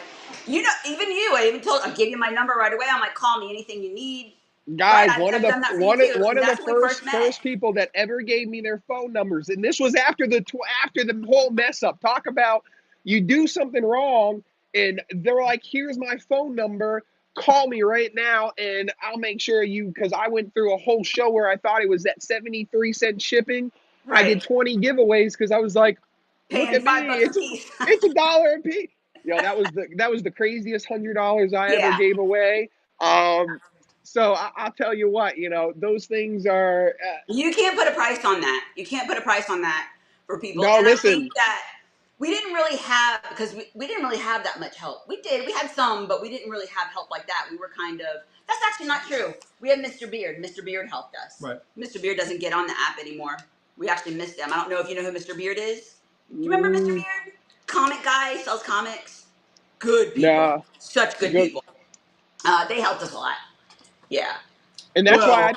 gave you my number right away. I'm like, call me, anything you need. Guys, one of the first people that ever gave me their phone numbers, and this was after the whole mess up. Talk about you do something wrong, and they're like, "Here's my phone number. Call me right now, and I'll make sure because I went through a whole show where I thought it was at 73-cent shipping. Right. I did 20 giveaways because I was like, look at me, it's $1 a piece. That was the craziest $100 I ever gave away. So I'll tell you what, those things are. You can't put a price on that. You can't put a price on that for people. No, and listen. I think that we didn't really have, because we didn't really have that much help. We had some, but we didn't really have help like that. We were kind of, that's actually not true. We had Mr. Beard. Mr. Beard helped us. Right. Mr. Beard doesn't get on the app anymore. We actually missed him. I don't know if you know who Mr. Beard is. Do you remember Mr. Beard? Comic guy, sells comics. Good people. Nah, such good people. They helped us a lot. Yeah. And that's why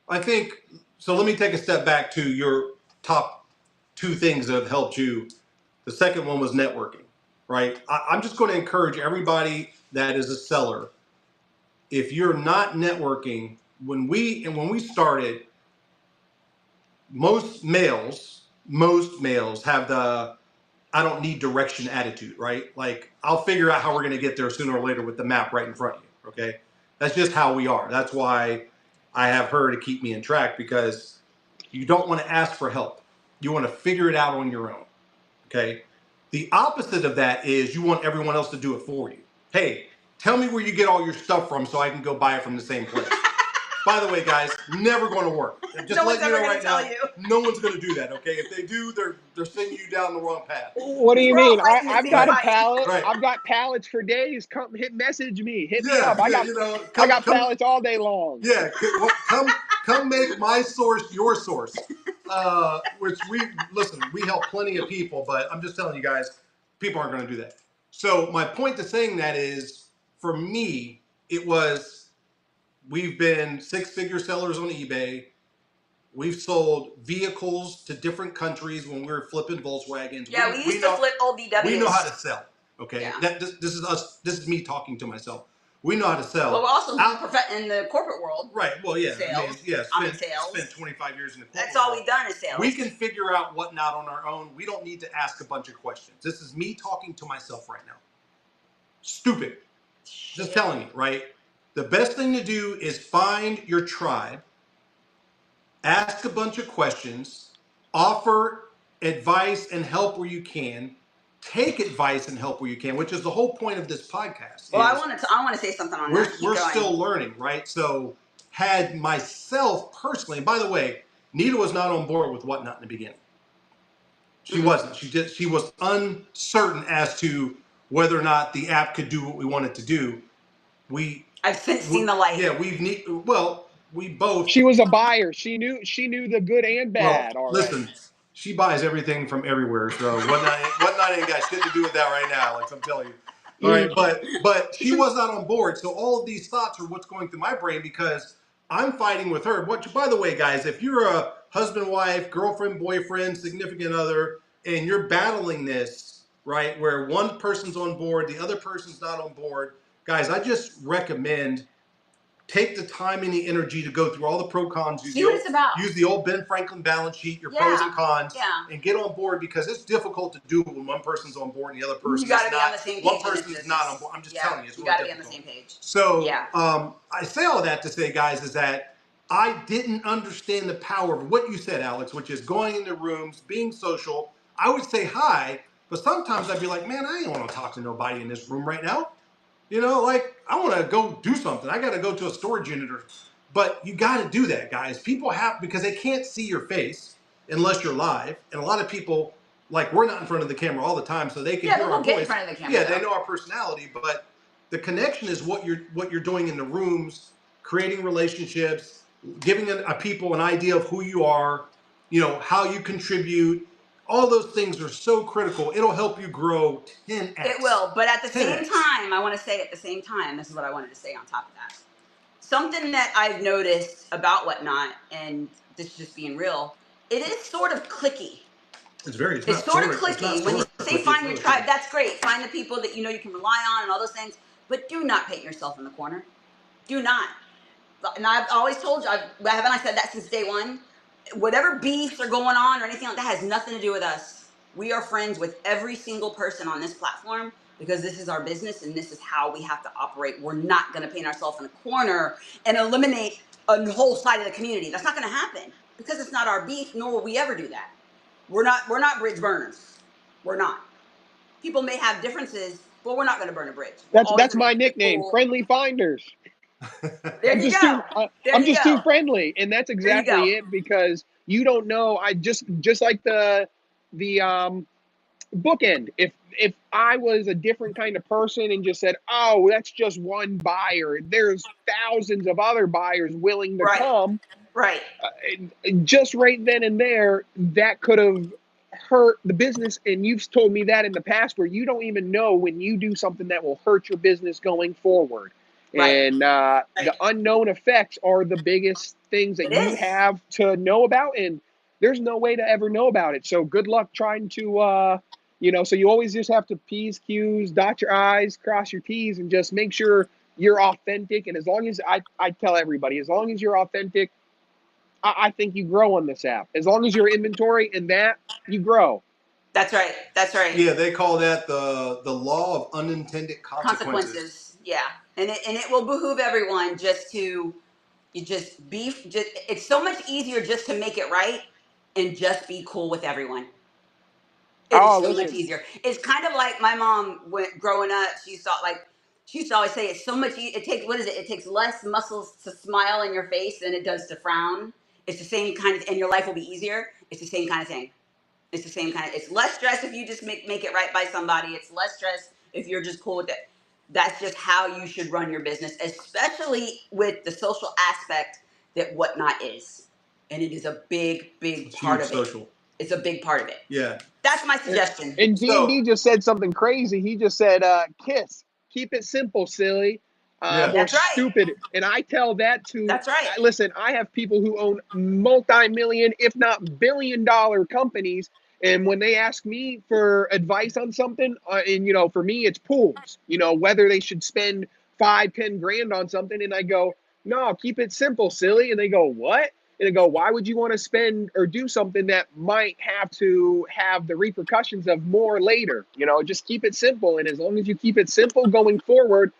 I think so. Let me take a step back to your top 2 things that have helped you. The second one was networking, right? I'm just going to encourage everybody that is a seller. If you're not networking, when we started, most males have the I don't need direction attitude, right? Like, I'll figure out how we're going to get there sooner or later with the map right in front of you, okay? That's just how we are. That's why I have her to keep me in track, because you don't want to ask for help. You want to figure it out on your own, okay? The opposite of that is you want everyone else to do it for you. Hey, tell me where you get all your stuff from so I can go buy it from the same place. By the way, guys, never going to work. Just let you know right now, no one's going to do that, okay? If they do, they're sending you down the wrong path. What do you mean? I've got a pallet. Right. I've got pallets for days. Come message me. Hit me up. I got pallets all day long. Yeah, come make my source your source. Which we help plenty of people, but I'm just telling you guys, people aren't going to do that. So my point to saying that is, for me, it was, we've been 6-figure sellers on eBay. We've sold vehicles to different countries when we were flipping Volkswagens. Yeah, we used to flip old VWs. We know how to sell. Okay, yeah. This is us. This is me talking to myself. We know how to sell. Well, we're also in the corporate world. Right. Well, yeah. Sales. Spent 25 years in the corporate That's all we've done is sales. We can figure out what not on our own. We don't need to ask a bunch of questions. This is me talking to myself right now. Stupid. Just telling you, right? The best thing to do is find your tribe, ask a bunch of questions, offer advice and help where you can, take advice and help where you can, which is the whole point of this podcast. Well, I want to say something on that. We're still learning, right? So, had myself personally, and by the way, Nita was not on board with Whatnot in the beginning. She wasn't. She was uncertain as to whether or not the app could do what we wanted to do. I've since seen the light. Yeah, we both. She was a buyer. She knew the good and bad. Well, listen, She buys everything from everywhere. So whatnot ain't got shit to do with that right now. Like I'm telling you. All right, but she was not on board. So all of these thoughts are what's going through my brain because I'm fighting with her. Which, by the way, guys, if you're a husband, wife, girlfriend, boyfriend, significant other, and you're battling this, right, where one person's on board, the other person's not on board, guys, I just recommend take the time and the energy to go through all the pro cons. See what it's about. Use the old Ben Franklin balance sheet, your pros and cons, and get on board because it's difficult to do when one person's on board and the other person is not. You got to be on the same page. One person is not on board. I'm just telling you, it's really difficult. You got to be on the same page. So I say all that to say, guys, is that I didn't understand the power of what you said, Alex, which is going into rooms, being social. I would say hi, but sometimes I'd be like, man, I ain't want to talk to nobody in this room right now. You know, like, I want to go do something. I got to go to a storage unit. But you got to do that, guys. People have, because they can't see your face unless you're live. And a lot of people, like, we're not in front of the camera all the time, so they can hear our voice. Get in front of the camera. Yeah, they know our personality. But the connection is what you're doing in the rooms, creating relationships, giving a people an idea of who you are, you know, how you contribute. All those things are so critical. It'll help you grow 10x. It will. But at the same time, I want to say at the same time, this is what I wanted to say on top of that. Something that I've noticed about Whatnot, and this is just being real, it is sort of cliquey. It's sort of cliquey. When you say find your tribe, that's great. Find the people that you know you can rely on and all those things. But do not paint yourself in the corner. Do not. And I've always told you, haven't I said that since day one? Whatever beefs are going on or anything like that has nothing to do with us. We are friends with every single person on this platform because this is our business and this is how we have to operate. We're not going to paint ourselves in a corner and eliminate a whole side of the community. That's not going to happen because it's not our beef, nor will we ever do that. We're not bridge burners. We're not. People may have differences, but we're not going to burn a bridge. That's my nickname, Friendly Finders. I'm just too friendly, and that's exactly it. Because you don't know. I just like the bookend. If I was a different kind of person and just said, "Oh, that's just one buyer," there's thousands of other buyers willing to come. Right. Just right then and there, that could have hurt the business. And you've told me that in the past, where you don't even know when you do something that will hurt your business going forward. And the unknown effects are the biggest things that you have to know about, and there's no way to ever know about it. So good luck trying to, so you always just have to P's, Q's, dot your I's, cross your T's, and just make sure you're authentic. And as long as I tell everybody, as long as you're authentic, I think you grow on this app. As long as you're inventory and that, you grow. That's right. That's right. Yeah, they call that the law of unintended consequences. Yeah, and it will behoove everyone just to it's so much easier just to make it right and just be cool with everyone. It's so much easier. It's kind of like my mom growing up. She used to always say it's so much. It takes less muscles to smile in your face than it does to frown. It's the same kind of, and your life will be easier. It's the same kind of thing. It's the same kind of. It's less stress if you just make it right by somebody. It's less stress if you're just cool with it. That's just how you should run your business, especially with the social aspect that Whatnot is, and it is a big part of it. It's a big part of it. Yeah. That's my suggestion. And D&D just said something crazy. He just said, "Kiss, keep it simple, silly." Or stupid. And I tell that to, listen, I have people who own multi-million, if not billion-dollar companies. And when they ask me for advice on something, and, for me, it's pools, whether they should spend 5-10 grand on something. And I go, no, keep it simple, silly. And they go, what? And I go, why would you want to spend or do something that might have to have the repercussions of more later? Just keep it simple. And as long as you keep it simple going forward,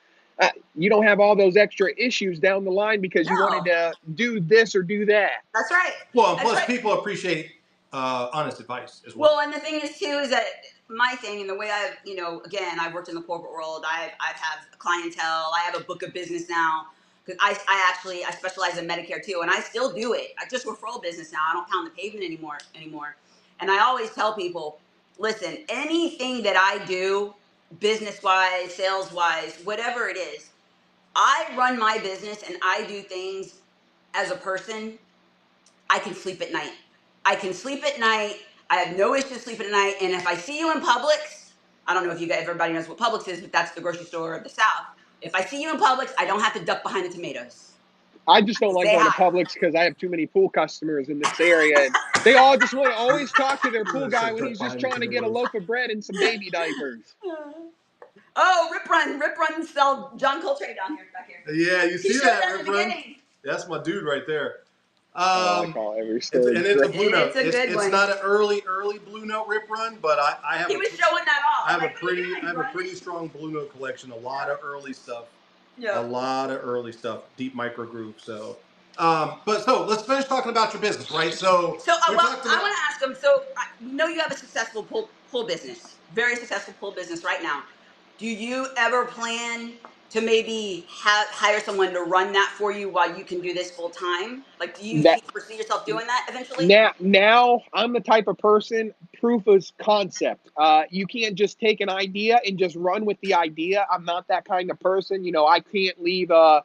you don't have all those extra issues down the line because you wanted to do this or do that. That's right. Well, plus people appreciate honest advice as well. Well, and the thing is too is that my thing and the way I've, again, I've worked in the corporate world. I have clientele. I have a book of business now because I specialize in Medicare too, and I still do it. I just referral business now. I don't pound the pavement anymore. And I always tell people, listen, anything that I do, business-wise, sales-wise, whatever it is, I run my business and I do things as a person. I can sleep at night. I have no issue sleeping at night. And if I see you in Publix, I don't know if everybody knows what Publix is, but that's the grocery store of the South. If I see you in Publix, I don't have to duck behind the tomatoes. I just don't like Say going to hi. Publix because I have too many pool customers in this area, and they all just want to always talk to their pool guy when he's just trying to get a loaf of bread and some baby diapers. Oh, Rip Run sell John Coltrane back here. Yeah, you see that, Rip Run? That's my dude right there. I call every story. And it's a blue note. It's a good one. It's not an early blue note Rip Run, but I have. He was showing that off. I have a pretty strong blue note collection. A lot of early stuff. Yeah. A lot of early stuff. Deep micro groove. So, so let's finish talking about your business, right? So I want to ask him. So I know you have a successful pool business, very successful pool business right now. Do you ever plan to maybe hire someone to run that for you while you can do this full time? Like, do you foresee yourself doing that eventually? Now I'm the type of person, proof is concept. You can't just take an idea and just run with the idea. I'm not that kind of person. You know, I can't leave a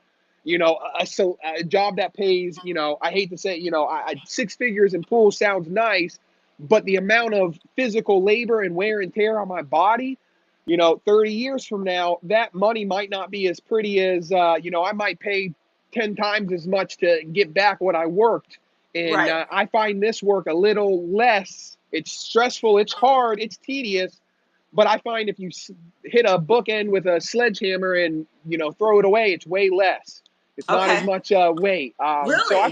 job that pays, I hate to say, 6 figures in pool sounds nice, but the amount of physical labor and wear and tear on my body, 30 years from now, that money might not be as pretty as, I might pay 10 times as much to get back what I worked. And Right. I find this work a little less. It's stressful. It's hard. It's tedious. But I find if you hit a bookend with a sledgehammer and, throw it away, it's way less. It's not as much weight. Really? So I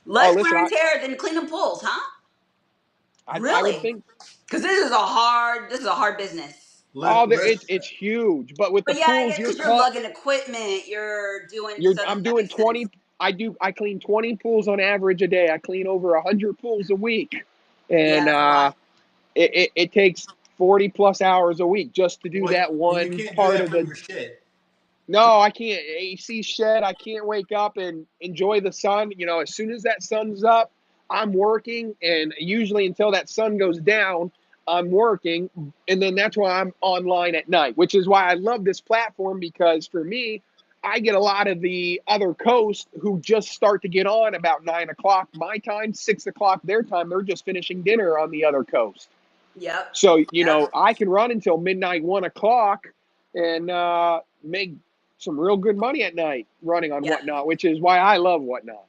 less wear and tear than cleaning pools, huh? Really? I would think. Because this is a hard business. It's huge. But with the pools, you're lugging equipment. You're doing. I'm doing 20. I clean 20 pools on average a day. I clean over 100 pools a week, and it takes 40 plus hours a week just to do that one you can't part do that of from your shed. No, I can't. AC shed. I can't wake up and enjoy the sun. As soon as that sun's up, I'm working, and usually until that sun goes down, I'm working, and then that's why I'm online at night, which is why I love this platform, because for me, I get a lot of the other coast who just start to get on about 9 o'clock my time, 6 o'clock their time. They're just finishing dinner on the other coast. Yep. So, I can run until midnight, 1 o'clock, and make some real good money at night running on Whatnot, which is why I love Whatnot.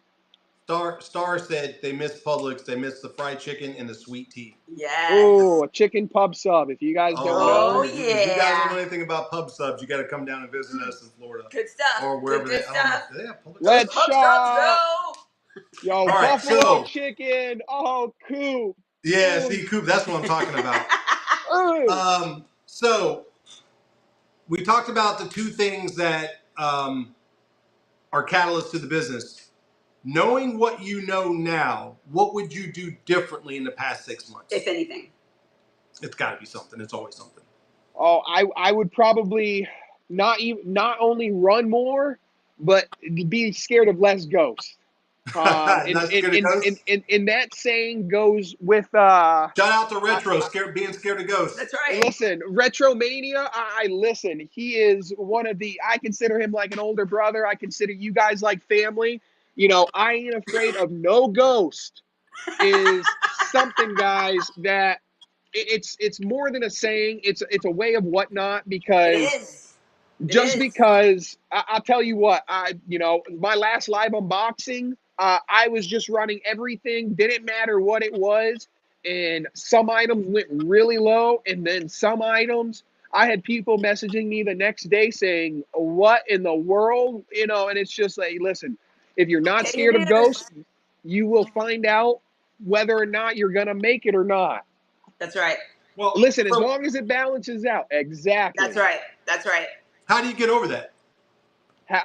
Star said they miss Publix, they miss the fried chicken and the sweet tea. Yes. Oh, a chicken pub sub. If you guys don't know. If you guys don't know anything about pub subs, you got to come down and visit us in Florida. Good stuff. Or wherever good stuff. Let's shop. Yo, all right, buffalo chicken. Oh, Coop. Yeah, see, Coop, that's what I'm talking about. So we talked about the two things that are catalysts to the business. Knowing what you know now, what would you do differently in the past 6 months? If anything. It's got to be something. It's always something. Oh, I would probably not only run more, but be scared of less ghosts. And that saying goes with shout out to Retro, being scared of ghosts. That's right. Listen, Retromania, I listen. He is one of I consider him like an older brother. I consider you guys like family. I ain't afraid of no ghost is something, guys, that it's more than a saying. It's a way of Whatnot, because because I'll tell you what, my last live unboxing, I was just running everything, didn't matter what it was, and some items went really low, and then some items I had people messaging me the next day saying, what in the world, and it's just like, listen, if you're not scared of ghosts, you will find out whether or not you're going to make it or not. That's right. Well, listen, as long as it balances out. Exactly. That's right. That's right. How do you get over that? How?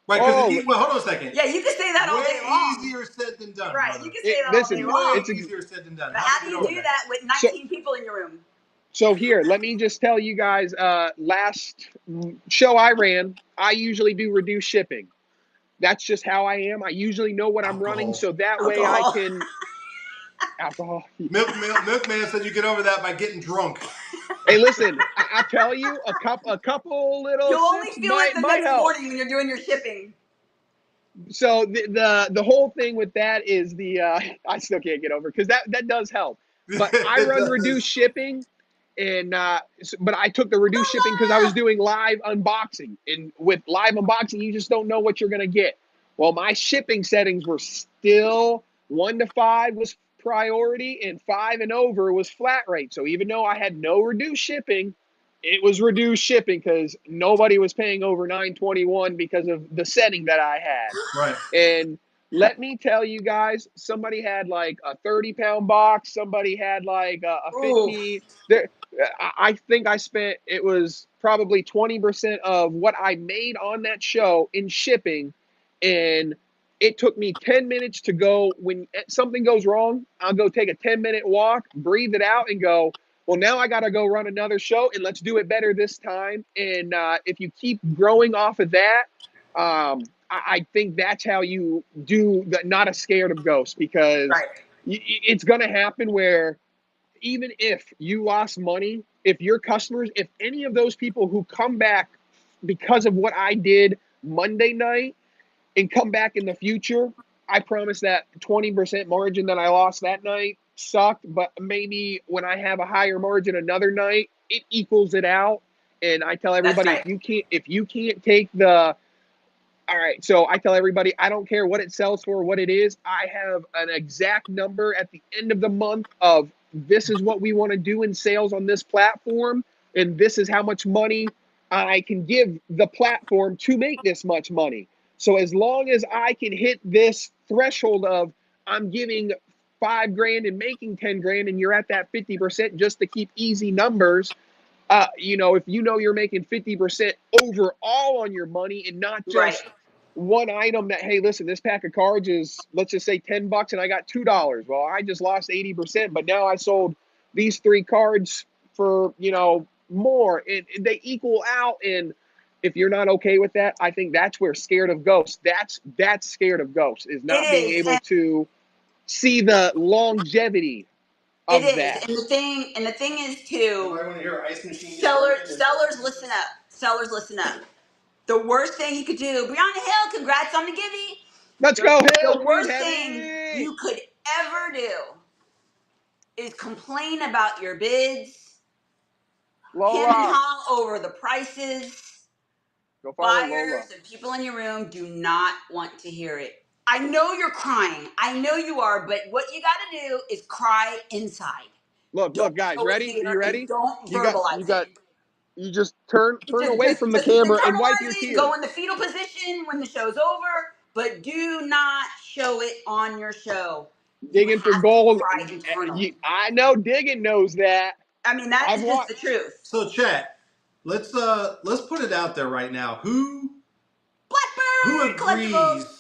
Right, because hold on a second. Yeah, you can say that all day long. Easier said than done. Right, brother. you can say that all day long. It's easier said than done. But how do you do that with 19 people in your room? So here, let me just tell you guys, last show I ran, I usually do reduced shipping. That's just how I am. I usually know what I'm running, so that way I can... Alcohol. Milkman said you get over that by getting drunk. Hey, listen, I tell you, a couple little You'll only feel it the next morning when you're doing your shipping. So the whole thing with that is I still can't get over, because that does help. but I run reduced shipping. And but I took the reduced shipping because I was doing live unboxing, and with live unboxing you just don't know what you're going to get. Well, my shipping settings were still 1 to 5 was priority, and 5 and over was flat rate. So even though I had no reduced shipping, it was reduced shipping because nobody was paying over $9.21 because of the setting that I had. Right. And let me tell you guys, somebody had like a 30-pound box, somebody had like a 50. There, I think I spent, it was probably 20% of what I made on that show in shipping. And it took me 10 minutes to go. When something goes wrong, I'll go take a 10-minute walk, breathe it out, and go, well, now I got to go run another show, and let's do it better this time. And if you keep growing off of that, I think that's how you do that. Not a scared of ghosts, because it's going to happen where even if you lost money, if your customers, if any of those people who come back because of what I did Monday night and come back in the future, I promise that 20% margin that I lost that night sucked, but maybe when I have a higher margin another night, it equals it out. And I tell everybody, if you can't take the, all right, so I tell everybody, I don't care what it sells for, what it is. I have an exact number at the end of the month of this is what we want to do in sales on this platform, and this is how much money I can give the platform to make this much money. So as long as I can hit this threshold of I'm giving $5 grand and making 10 grand, and you're at that 50% just to keep easy numbers, you know, if you know you're making 50% overall on your money and not just one item that, hey, listen, this pack of cards is, let's just say $10 and I got $2. Well, I just lost 80%, but now I sold these 3 cards for, you know, more, and they equal out. And if you're not okay with that, I think that's where scared of ghosts, that's scared of ghosts, is not being able to see the longevity of that. And the thing is too, I want to hear ice machine. sellers listen up. Sellers listen up. The worst thing you could do, Brianna Hill, congrats on the givey. Let's go, Hill, The Queen worst thing Heavy. you could ever do is complain about your bids, hem and haw over the prices. Go follow Buyers Lola. and people in your room do not want to hear it. I know you're crying. I know you are, but what you got to do is cry inside. Look, Don't guys, show it ready? Are here you and ready? don't verbalize it. You just turn away from the Just camera and wipe your internalize it, tears. go in the fetal position when the show's over, but do not show it on your show. You Digging for have to gold. cry internally. I know Diggin knows that. I mean, that is just the truth. So chat, let's put it out there right now. Who agrees?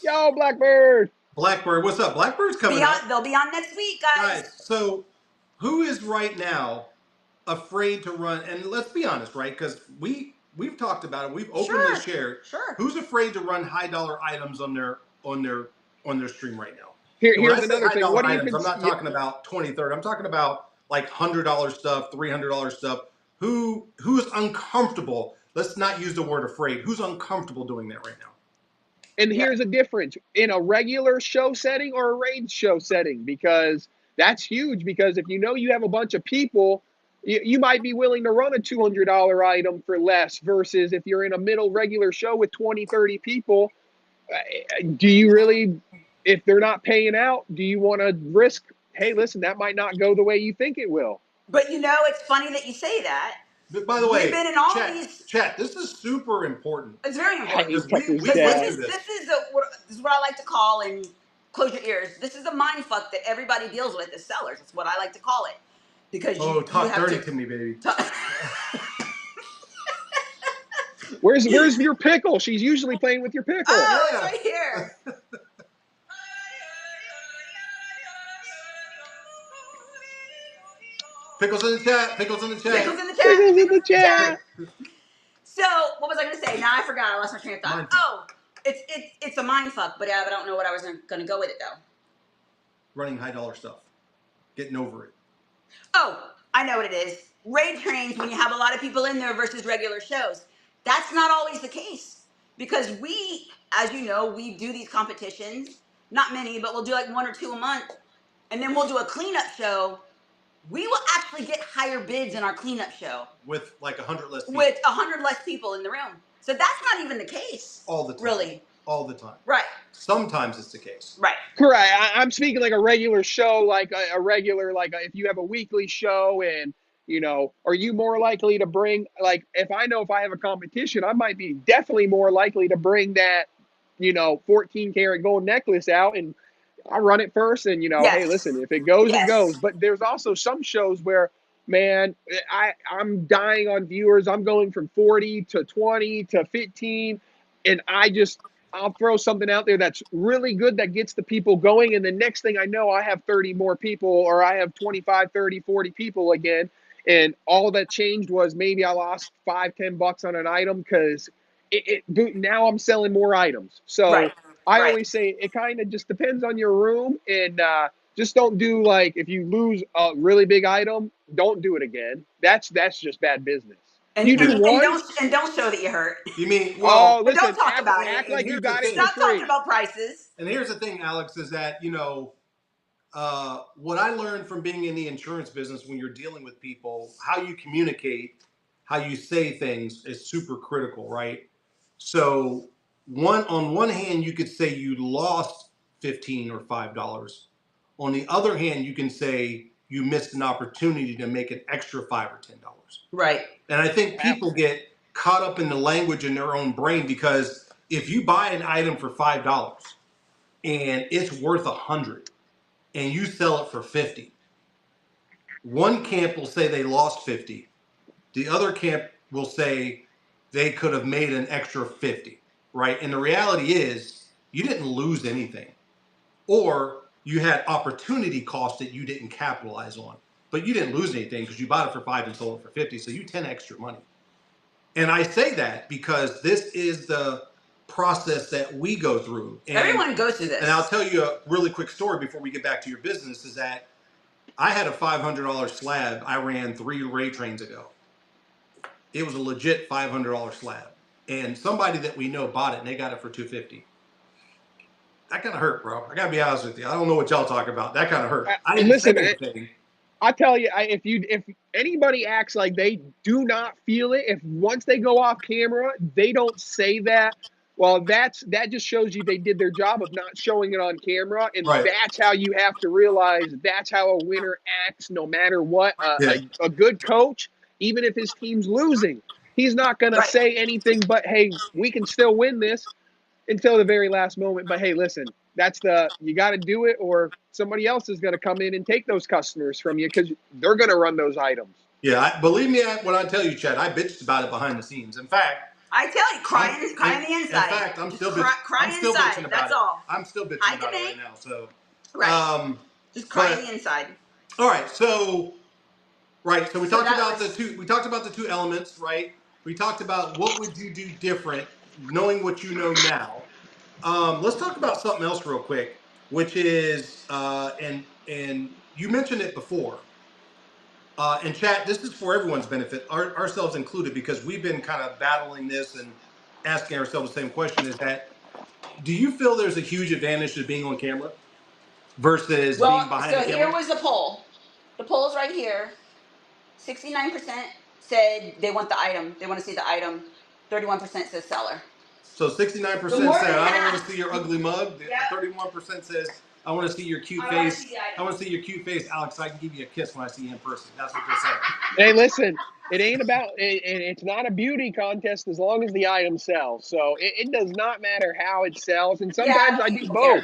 Yo, Blackbird. Blackbird, what's up? Blackbird's coming up. They'll be on next week, guys. So who is right now afraid to run? And let's be honest, right? Because we've talked about it. We've openly shared. Sure. Who's afraid to run high dollar items on their stream right now? Here's another thing. What do you items, I'm not talking about 20, 30. I'm talking about like $100 stuff, $300 stuff. Who is uncomfortable? Let's not use the word afraid. Who's uncomfortable doing that right now? And here's a difference in a regular show setting or a raid show setting, because that's huge. Because if you know you have a bunch of people, you might be willing to run a $200 item for less, versus if you're in a middle regular show with 20, 30 people, do you really, if they're not paying out, do you want to risk, hey, listen, that might not go the way you think it will? But you know, it's funny that you say that. But by the way, we've been in all chat, this is super important. It's very important. This is what I like to call, and close your ears, this is the mind fuck that everybody deals with as sellers. It's what I like to call it. Because talk dirty to me, baby. Where's your pickle? She's usually playing with your pickle. Oh, it's right here. Pickles in the chat. Pickles in the chat. So, what was I going to say? Now I forgot. I lost my train of thought. It's a mind fuck, but I don't know what I was going to go with it, though. Running high dollar stuff. Getting over it. Oh, I know what it is. Raid trains when you have a lot of people in there versus regular shows. That's not always the case. Because we, as you know, we do these competitions. Not many, but we'll do like 1 or 2 a month. And then we'll do a cleanup show we will actually get higher bids in our cleanup show with like 100 less people. With 100 less people in the room. So that's not even the case. All the time. Really. All the time. Right. Sometimes it's the case. Right. Correct. I'm speaking like a regular show, like a regular, like if you have a weekly show and, you know, are you more likely to bring, like, if I know if I have a competition, I might be definitely more likely to bring that, you know, 14 karat gold necklace out and I run it first and, you know, Yes. hey, listen, if it goes, Yes. it goes. But there's also some shows where, man, I'm dying on viewers. I'm going from 40 to 20 to 15 and I'll throw something out there that's really good that gets the people going. And the next thing I know, I have 30 more people or I have 25, 30, 40 people again. And all that changed was maybe I lost $5-10 on an item because now I'm selling more items. So Right. I always say it kind of just depends on your room and just don't do like if you lose a really big item, don't do it again. That's just bad business. And, You do once, and don't show that you hurt. You mean, well, oh, listen, don't talk about act it. like you got it for Stop free. talking about prices. And here's the thing, Alex, is that, you know, what I learned from being in the insurance business when you're dealing with people, how you communicate, how you say things is super critical, right? So on one hand, you could say you lost $15 or $5. On the other hand, you can say you missed an opportunity to make an extra $5 or $10. Right. And I think people get caught up in the language in their own brain because if you buy an item for $5 and it's worth $100 and you sell it for $50, one camp will say they lost $50. The other camp will say they could have made an extra $50, right? And the reality is you didn't lose anything, or you had opportunity cost that you didn't capitalize on, but you didn't lose anything because you bought it for $5 and sold it for $50. So you 10 extra money. And I say that because this is the process that we go through. And everyone goes through this. And I'll tell you a really quick story before we get back to your business is that I had a $500 slab I ran 3 ray trains ago. It was a legit $500 slab. And somebody that we know bought it and they got it for $250. That kind of hurt, bro. I got to be honest with you. I don't know what y'all talk about. That kind of hurt. I didn't say anything. I tell you, if anybody acts like they do not feel it, if once they go off camera, they don't say that, well, that just shows you they did their job of not showing it on camera. And Right. That's how you have to realize that's how a winner acts no matter what. Yeah. A good coach, even if his team's losing, he's not going to say anything but, hey, we can still win this until the very last moment. But, hey, listen, you got to do it or somebody else is going to come in and take those customers from you because they're going to run those items. Yeah, believe me when I tell you, Chad, I bitched about it behind the scenes. In fact, I tell you, crying on the inside. In fact, I'm still crying bitching about that's it. all. I'm still bitching about it right now. So, just crying inside. All right, so we talked about the two elements, right? We talked about what would you do different, knowing what you know now. Let's talk about something else real quick, which is and you mentioned it before. And chat, this is for everyone's benefit, ourselves included, because we've been kind of battling this and asking ourselves the same question: is that, do you feel there's a huge advantage to being on camera versus being behind the camera? So here was the poll. The poll's right here. 69% said they want the item. They want to see the item. 31% says seller. So 69% said, I don't want to see your ugly mug. 31% says, I want to see your cute face. I want to see your cute face, Alex. So I can give you a kiss when I see you in person. That's what they're saying. Hey, listen, it ain't about, it's not a beauty contest as long as the item sells. So it does not matter how it sells. And sometimes I do both.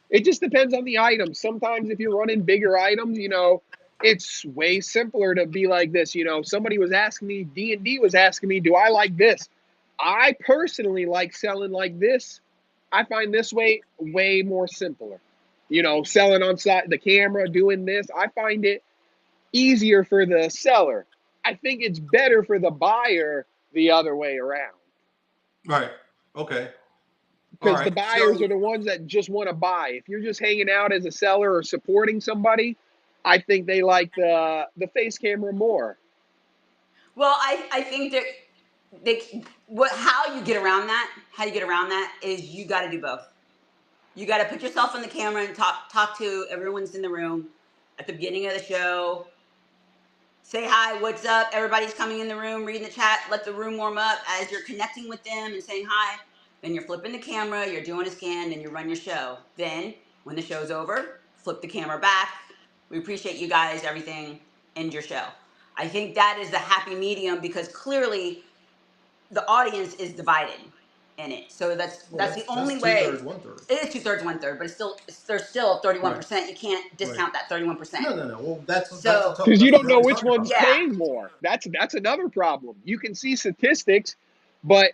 It just depends on the item. Sometimes if you're running bigger items, you know, it's way simpler to be like this. You know, somebody was asking me, D&D was asking me, do I like this? I personally like selling like this. I find this way more simpler. You know, selling on the camera, doing this. I find it easier for the seller. I think it's better for the buyer the other way around. Right. Okay. Because the buyers are the ones that just want to buy. If you're just hanging out as a seller or supporting somebody, I think they like the face camera more. Well, I think that how you get around that is you got to do both. You got to put yourself on the camera and talk to everyone's in the room at the beginning of the show. Say hi, what's up? Everybody's coming in the room, reading the chat. Let the room warm up as you're connecting with them and saying hi. Then you're flipping the camera, you're doing a scan, and you run your show. Then, when the show's over, flip the camera back. We appreciate you guys, everything, end your show. I think that is the happy medium because clearly the audience is divided in it. So that's the only way. 2/3, 1/3. It is 2/3, 1/3, but there's still 31%. You can't discount that 31%. No. Well, that's because you don't know which one's Yeah. paying more. That's another problem. You can see statistics, but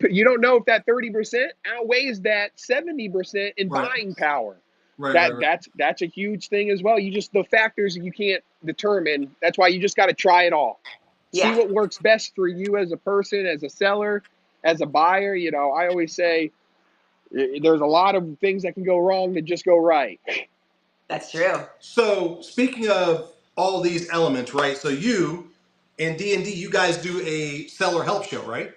you don't know if that 30% outweighs that 70% in buying power. That's a huge thing as well. The factors you can't determine. That's why you just got to try it all. See what works best for you as a person, as a seller, as a buyer. You know, I always say there's a lot of things that can go wrong that just go right. That's true. So speaking of all these elements, right? So you and D&D, you guys do a seller help show, right?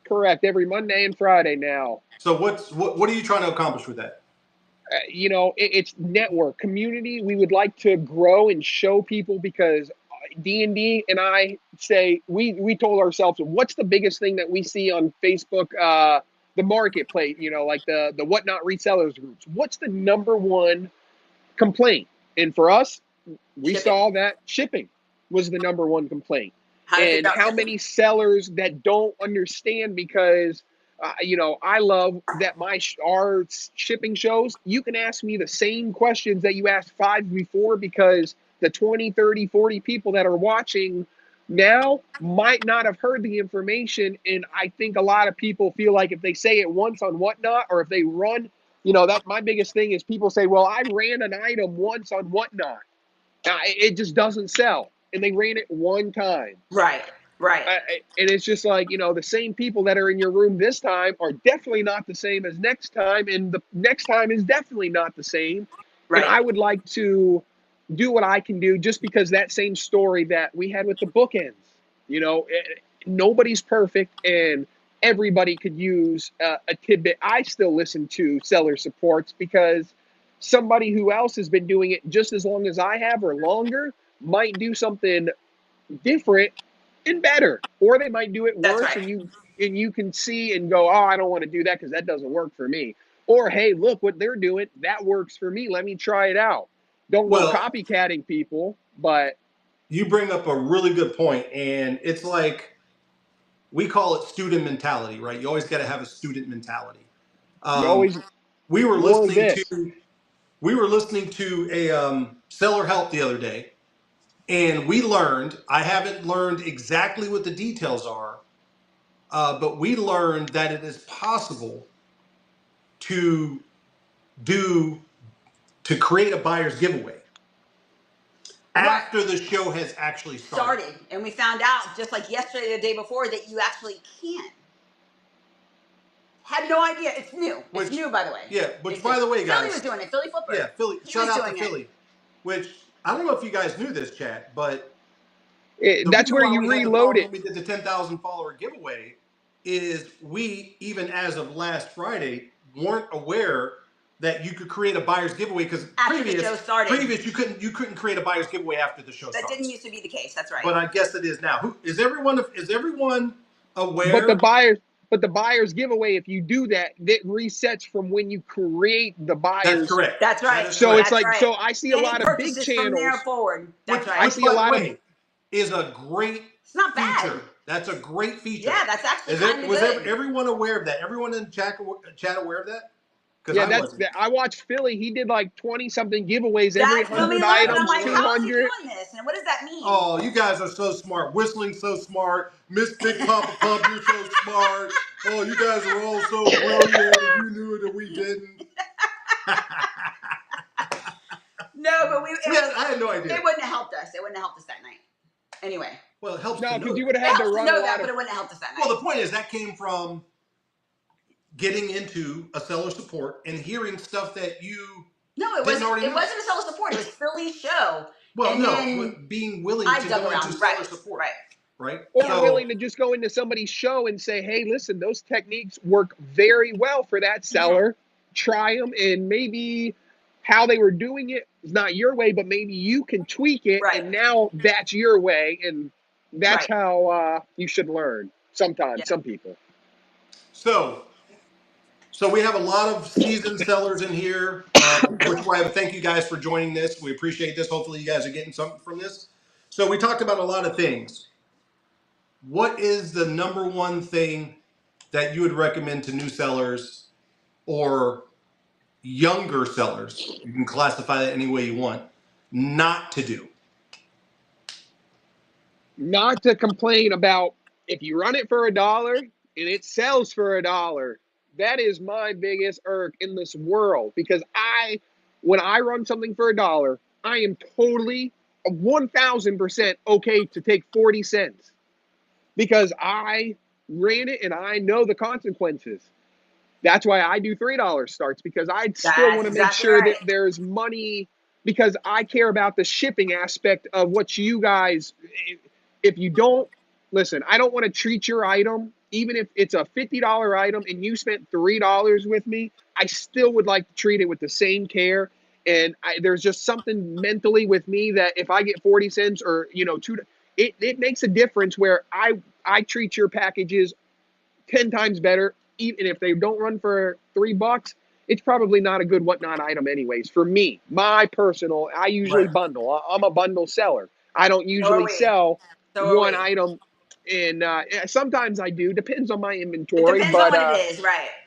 Correct. Every Monday and Friday now. So what are you trying to accomplish with that? You know, it's network community. We would like to grow and show people because D&D and I say we told ourselves, what's the biggest thing that we see on Facebook, the marketplace, you know, like the whatnot resellers groups. What's the number one complaint? And for us, we saw that shipping was the number one complaint. And how many sellers that don't understand because you know, I love that our shipping shows, you can ask me the same questions that you asked 5 before because the 20, 30, 40 people that are watching now might not have heard the information. And I think a lot of people feel like if they say it once on Whatnot or if they run, you know, that my biggest thing is people say, well, I ran an item once on Whatnot. It just doesn't sell. And they ran it one time. Right. And it's just like, you know, the same people that are in your room this time are definitely not the same as next time. And the next time is definitely not the same. Right. And I would like to do what I can do just because that same story that we had with the bookends, you know, nobody's perfect and everybody could use a tidbit. I still listen to seller supports because somebody who else has been doing it just as long as I have or longer might do something different and better, or they might do it worse. And you can see and go, oh, I don't want to do that because that doesn't work for me. Or, hey, look what they're doing, that works for me, let me try it out. Don't go copycatting people. But you bring up a really good point, and it's like we call it student mentality, right? You always got to have a student mentality. We were listening to a seller help the other day. And we learned, I haven't learned exactly what the details are, but we learned that it is possible to create a buyer's giveaway after the show has actually started. And we found out just like yesterday or the day before that you actually can. Had no idea. It's new. It's new, by the way. Yeah, which by the way, guys. Philly was doing it. Philly Flipper. Yeah, Philly. Shout out to Philly. Which, I don't know if you guys knew this, chat, but that's where you reload it. When we did the 10,000 follower giveaway is we, even as of last Friday, weren't aware that you could create a buyer's giveaway because previous you couldn't create a buyer's giveaway after the show started. That didn't used to be the case. That's right. But I guess it is now. Is everyone aware? But the buyer's giveaway, if you do that, that resets from when you create the buyer's. That's correct. That's right. So it's like so I see a lot of big channels from there forward. That's right. I see a lot of is a great it's not bad. feature. That's a great feature. Yeah, that's actually kind of good. Was everyone aware of that? Everyone in chat aware of that? Yeah, I watched Philly. He did like 20-something giveaways every 100 items, I'm like, 200. how is he doing this? And what does that mean? Oh, you guys are so smart. Whistling so smart. Miss Big Papa Pump, you're so smart. Oh, you guys are all so brilliant. You knew it and we didn't. No, but I had no idea. It wouldn't have helped us. It wouldn't have helped us that night. Anyway. Well, it helps. No, because you would have had to run know that, but it wouldn't have helped us that night. Well, the point is that came from getting into a seller support and hearing stuff that you it wasn't a seller support. It was Philly's show. Well, but being willing to go into seller support. Right. Or willing to just go into somebody's show and say, hey, listen, those techniques work very well for that seller. Try them and maybe how they were doing it is not your way, but maybe you can tweak it, Right. and now that's your way, and that's Right. how you should learn. Sometimes, Yeah. some people. So we have a lot of seasoned sellers in here, which is why I thank you guys for joining this. We appreciate this. Hopefully you guys are getting something from this. So we talked about a lot of things. What is the number one thing that you would recommend to new sellers or younger sellers? You can classify that any way you want, not to do. Not to complain about if you run it for $1 and it sells for $1. That is my biggest irk in this world, because when I run something for $1, I am totally 1000% okay to take 40 cents because I ran it and I know the consequences. That's why I do $3 starts, because I still want to make sure that there's money, because I care about the shipping aspect of what you guys, if you don't, listen, I don't want to treat your item, even if it's a $50 item and you spent $3 with me, I still would like to treat it with the same care. And there's just something mentally with me that if I get 40 cents or, it makes a difference where I treat your packages 10 times better. Even if they don't run for $3, it's probably not a good whatnot item anyways. For me, my personal, I usually bundle. I'm a bundle seller. I don't usually sell one item, and sometimes I do. Depends on my inventory. It depends on what it is.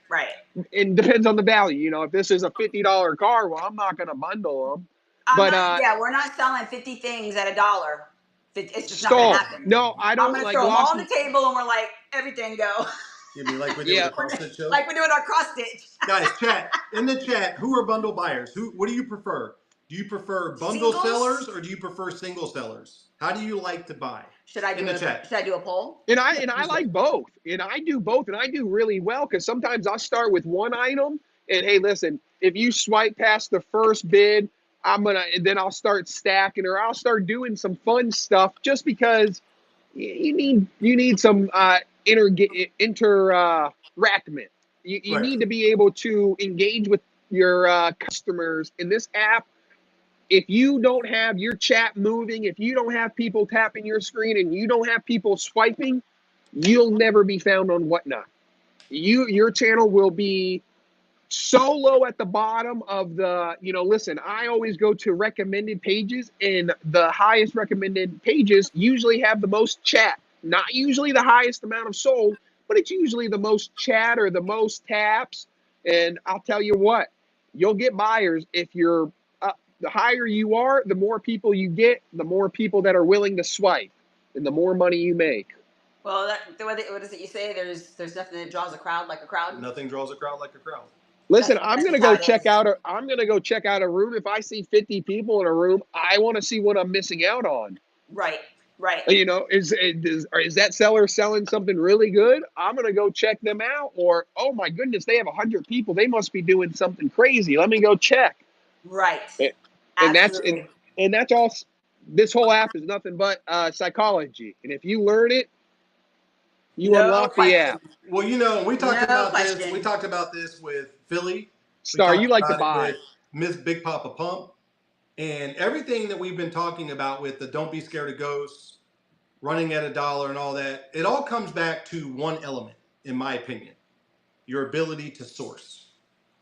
Right. It depends on the value. If this is a $50 car, well, I'm not going to bundle them. We're not selling 50 things at $1. It's just not going to happen. No, I don't. I'm going to throw them all on the table, and we're like, everything go. You mean like we do with the cross stitch show? Like we're doing our cross stitch. Guys, in the chat, who are bundle buyers? What do you prefer? Do you prefer bundle sellers or do you prefer single sellers? How do you like to buy? Should I do a poll? And I like both. And I do both, and I do really well, because sometimes I'll start with one item, and hey, listen, if you swipe past the first bid, then I'll start stacking, or I'll start doing some fun stuff, just because you need some interactment. You need to be able to engage with your customers in this app. If you don't have your chat moving, if you don't have people tapping your screen, and you don't have people swiping, you'll never be found on Whatnot. Your channel will be so low at the bottom of the, listen, I always go to recommended pages, and the highest recommended pages usually have the most chat. Not usually the highest amount of sold, but it's usually the most chat or the most taps. And I'll tell you what, you'll get buyers if you're the higher you are, the more people you get, the more people that are willing to swipe, and the more money you make. Well, what is it you say? There's nothing that draws a crowd like a crowd. Nothing draws a crowd like a crowd. Listen, I'm gonna go check out a room. If I see 50 people in a room, I want to see what I'm missing out on. Right. Is that seller selling something really good? I'm gonna go check them out. Or, oh my goodness, they have 100 people. They must be doing something crazy. Let me go check. Right. And that's all. This whole app is nothing but psychology. And if you learn it, you unlock the app. Well, we talked about this. We talked about this with Philly. Star, you like to buy. With Miss Big Papa Pump. And everything that we've been talking about with the don't be scared of ghosts, running at $1 and all that, it all comes back to one element, in my opinion. Your ability to source,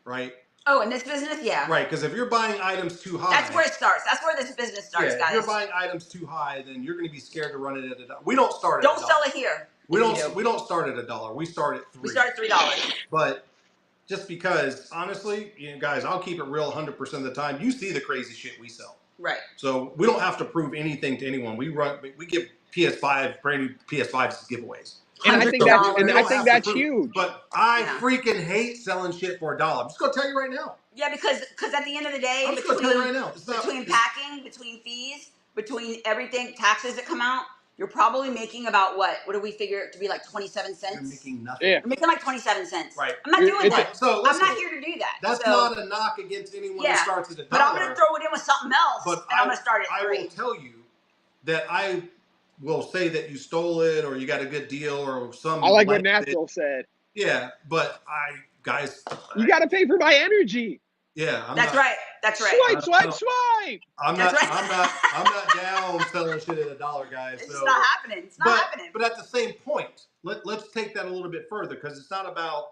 right? Oh, in this business, yeah. Right, because if you're buying items too high. That's where it starts. That's where this business starts, guys. If you're buying items too high, then you're going to be scared to run it at $1. We don't start at $1. Don't sell it here. We don't start at $1. We start at $3. We start at $3. But just because, honestly, guys, I'll keep it real 100% of the time. You see the crazy shit we sell. Right. So we don't have to prove anything to anyone. We give PS5, brand new PS5s giveaways. And I think that's huge. But I freaking hate selling shit for $1. I'm just gonna tell you right now. Yeah, because at the end of the day, I'm just gonna tell you right now. Between packing, between fees, between everything, taxes that come out, you're probably making about what? What do we figure it to be, like 27 cents? You're making nothing. Yeah. You're making like 27 cents. Right. I'm not doing that. So listen, I'm not here to do that. That's not a knock against anyone who starts at $1. But I'm gonna throw it in with something else. But I'm gonna start at $3. I will tell you that I will say that you stole it or you got a good deal or some. I like what Natural said. Yeah, but guys, you got to pay for my energy. Yeah, That's right. That's right. Swipe. I'm That's not. right. I'm not down selling shit at $1, guys. It's So, just not happening. It's not happening. But at the same point, let's take that a little bit further, because it's not about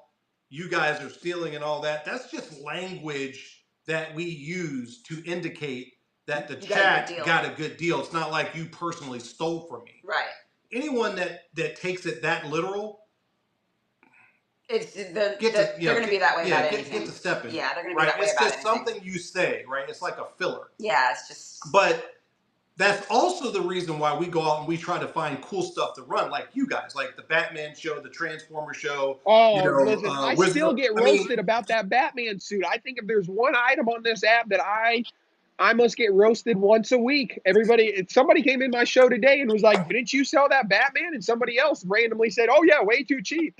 you guys are stealing and all that. That's just language that we use to indicate that the chat got a good deal. It's not like you personally stole from me. Right. Anyone that takes it that literal, it's they're going to be that way about anything. Get to stepping. Yeah, they're going to be that way about anything. It's just something you say, right? It's like a filler. Yeah, it's just. But that's also the reason why we go out and we try to find cool stuff to run, like you guys, like the Batman show, the Transformer show. Oh, listen, I still get roasted about that Batman suit. I think if there's one item on this app that I must get roasted once a week. Somebody came in my show today and was like, "Didn't you sell that Batman?" And somebody else randomly said, "Oh yeah, way too cheap."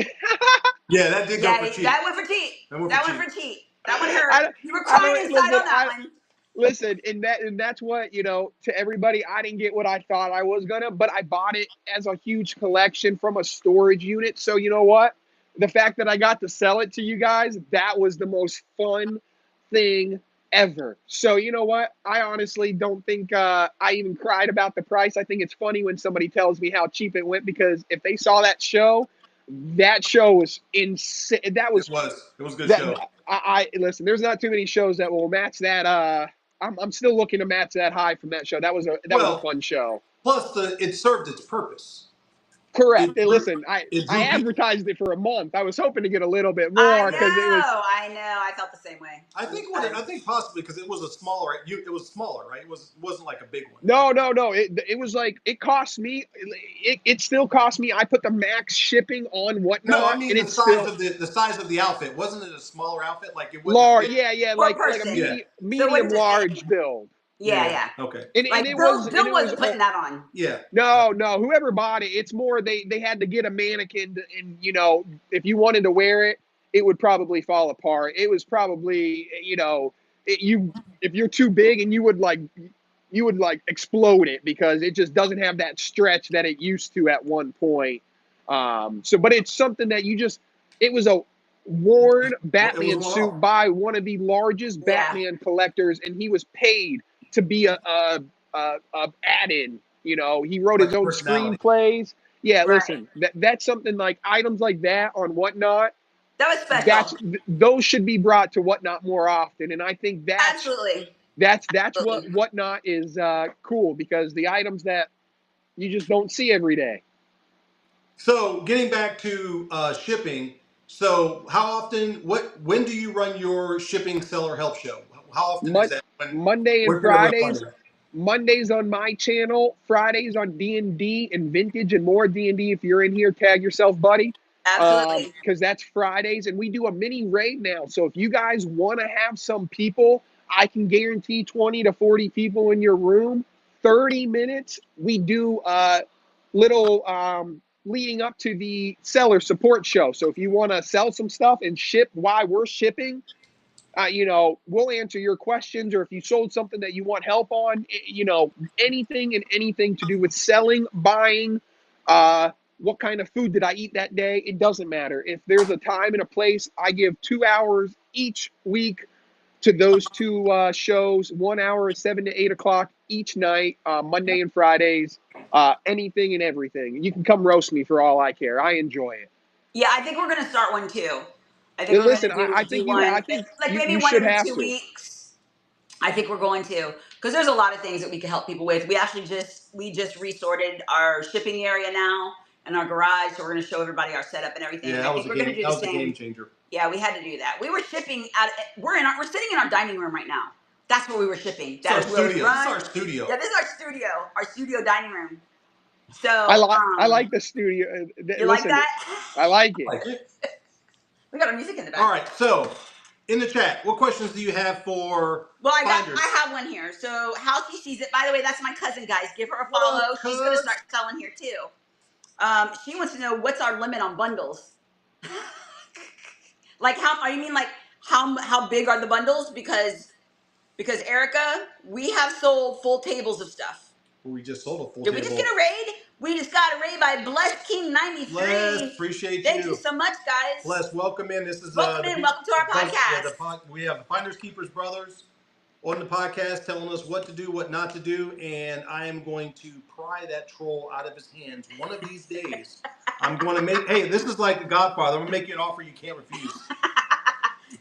Yeah, that did go for cheap. That went for cheap. That went for cheap. That one hurt. You were crying inside on that one. Listen, and that's what, to everybody, I didn't get what I thought I was gonna, but I bought it as a huge collection from a storage unit. So you know what? The fact that I got to sell it to you guys, that was the most fun thing ever. So you know what? I honestly don't think I even cried about the price. I think it's funny when somebody tells me how cheap it went, because if they saw that show was insane. It was a good show. I listen, there's not too many shows that will match that. I'm still looking to match that high from that show. That was a fun show. Plus, it served its purpose. Correct. Listen, I advertised it for a month. I was hoping to get a little bit more because it was. I know. I felt the same way. I think possibly because it was smaller, right? It wasn't like a big one. No. It was like, it cost me. It still cost me. I put the max shipping on Whatnot. No, I mean the size of the outfit. Wasn't it a smaller outfit? Like it was large. Yeah, like a medium large build. Yeah. Okay. And it Bill wasn't putting that on. Yeah. No. Whoever bought it, it's more they had to get a mannequin, and if you wanted to wear it, it would probably fall apart. It was probably if you're too big, and you would explode it, because it just doesn't have that stretch that it used to at one point. But it's something that it was a worn Batman suit by one of the largest Batman collectors, and he was paid to be a add-in. He wrote his own screenplays. Yeah, right. Listen, that's something like items like that on Whatnot. That was special. Those should be brought to Whatnot more often, and I think that's what Whatnot is cool, because the items that you just don't see every day. So getting back to shipping. So how often? When do you run your shipping seller help show? How often is that? Monday and Fridays. Mondays on my channel. Fridays on D&D and Vintage and more D&D. If you're in here, tag yourself, buddy. Absolutely. Because that's Fridays, and we do a mini raid now. So if you guys want to have some people, I can guarantee 20 to 40 people in your room. 30 minutes. We do little leading up to the seller support show. So if you want to sell some stuff and ship while we're shipping, we'll answer your questions. Or if you sold something that you want help on, anything to do with selling, buying, what kind of food did I eat that day? It doesn't matter. If there's a time and a place, I give 2 hours each week to those two shows. 1 hour is 7 to 8 o'clock each night, Monday and Fridays. Anything and everything. You can come roast me for all I care. I enjoy it. Yeah, I think we're going to start one too. I think maybe 1 every 2 weeks. I think we're going to, because there's a lot of things that we can help people with. We actually just resorted our shipping area now in our garage, so we're going to show everybody our setup and everything. Yeah, we're going to do the same. A game changer. Yeah, we had to do that. We were shipping we're sitting in our dining room right now. That's where we were shipping. This is our studio. Yeah, this is our studio dining room. So I like the studio. You like that? I like it. We got our music in the back. All right, so in the chat, what questions do you have for Finders? I have one here. So Halsey sees it. By the way, that's my cousin, guys. Give her a follow. She's gonna start selling here too. She wants to know what's our limit on bundles. Like how big are the bundles? Because Erica, we have sold full tables of stuff. We just sold a full table. Did we just get a raid? We just got a raid by Blessed King 93. Bless, appreciate you. Thank you so much, guys. Bless, welcome in. This is welcome to our podcast. We have the TheFindersKeeperbrothers on the podcast telling us what to do, what not to do, and I am going to pry that troll out of his hands one of these days. I'm going to make. Hey, this is like The Godfather. I'm going to make you an offer you can't refuse.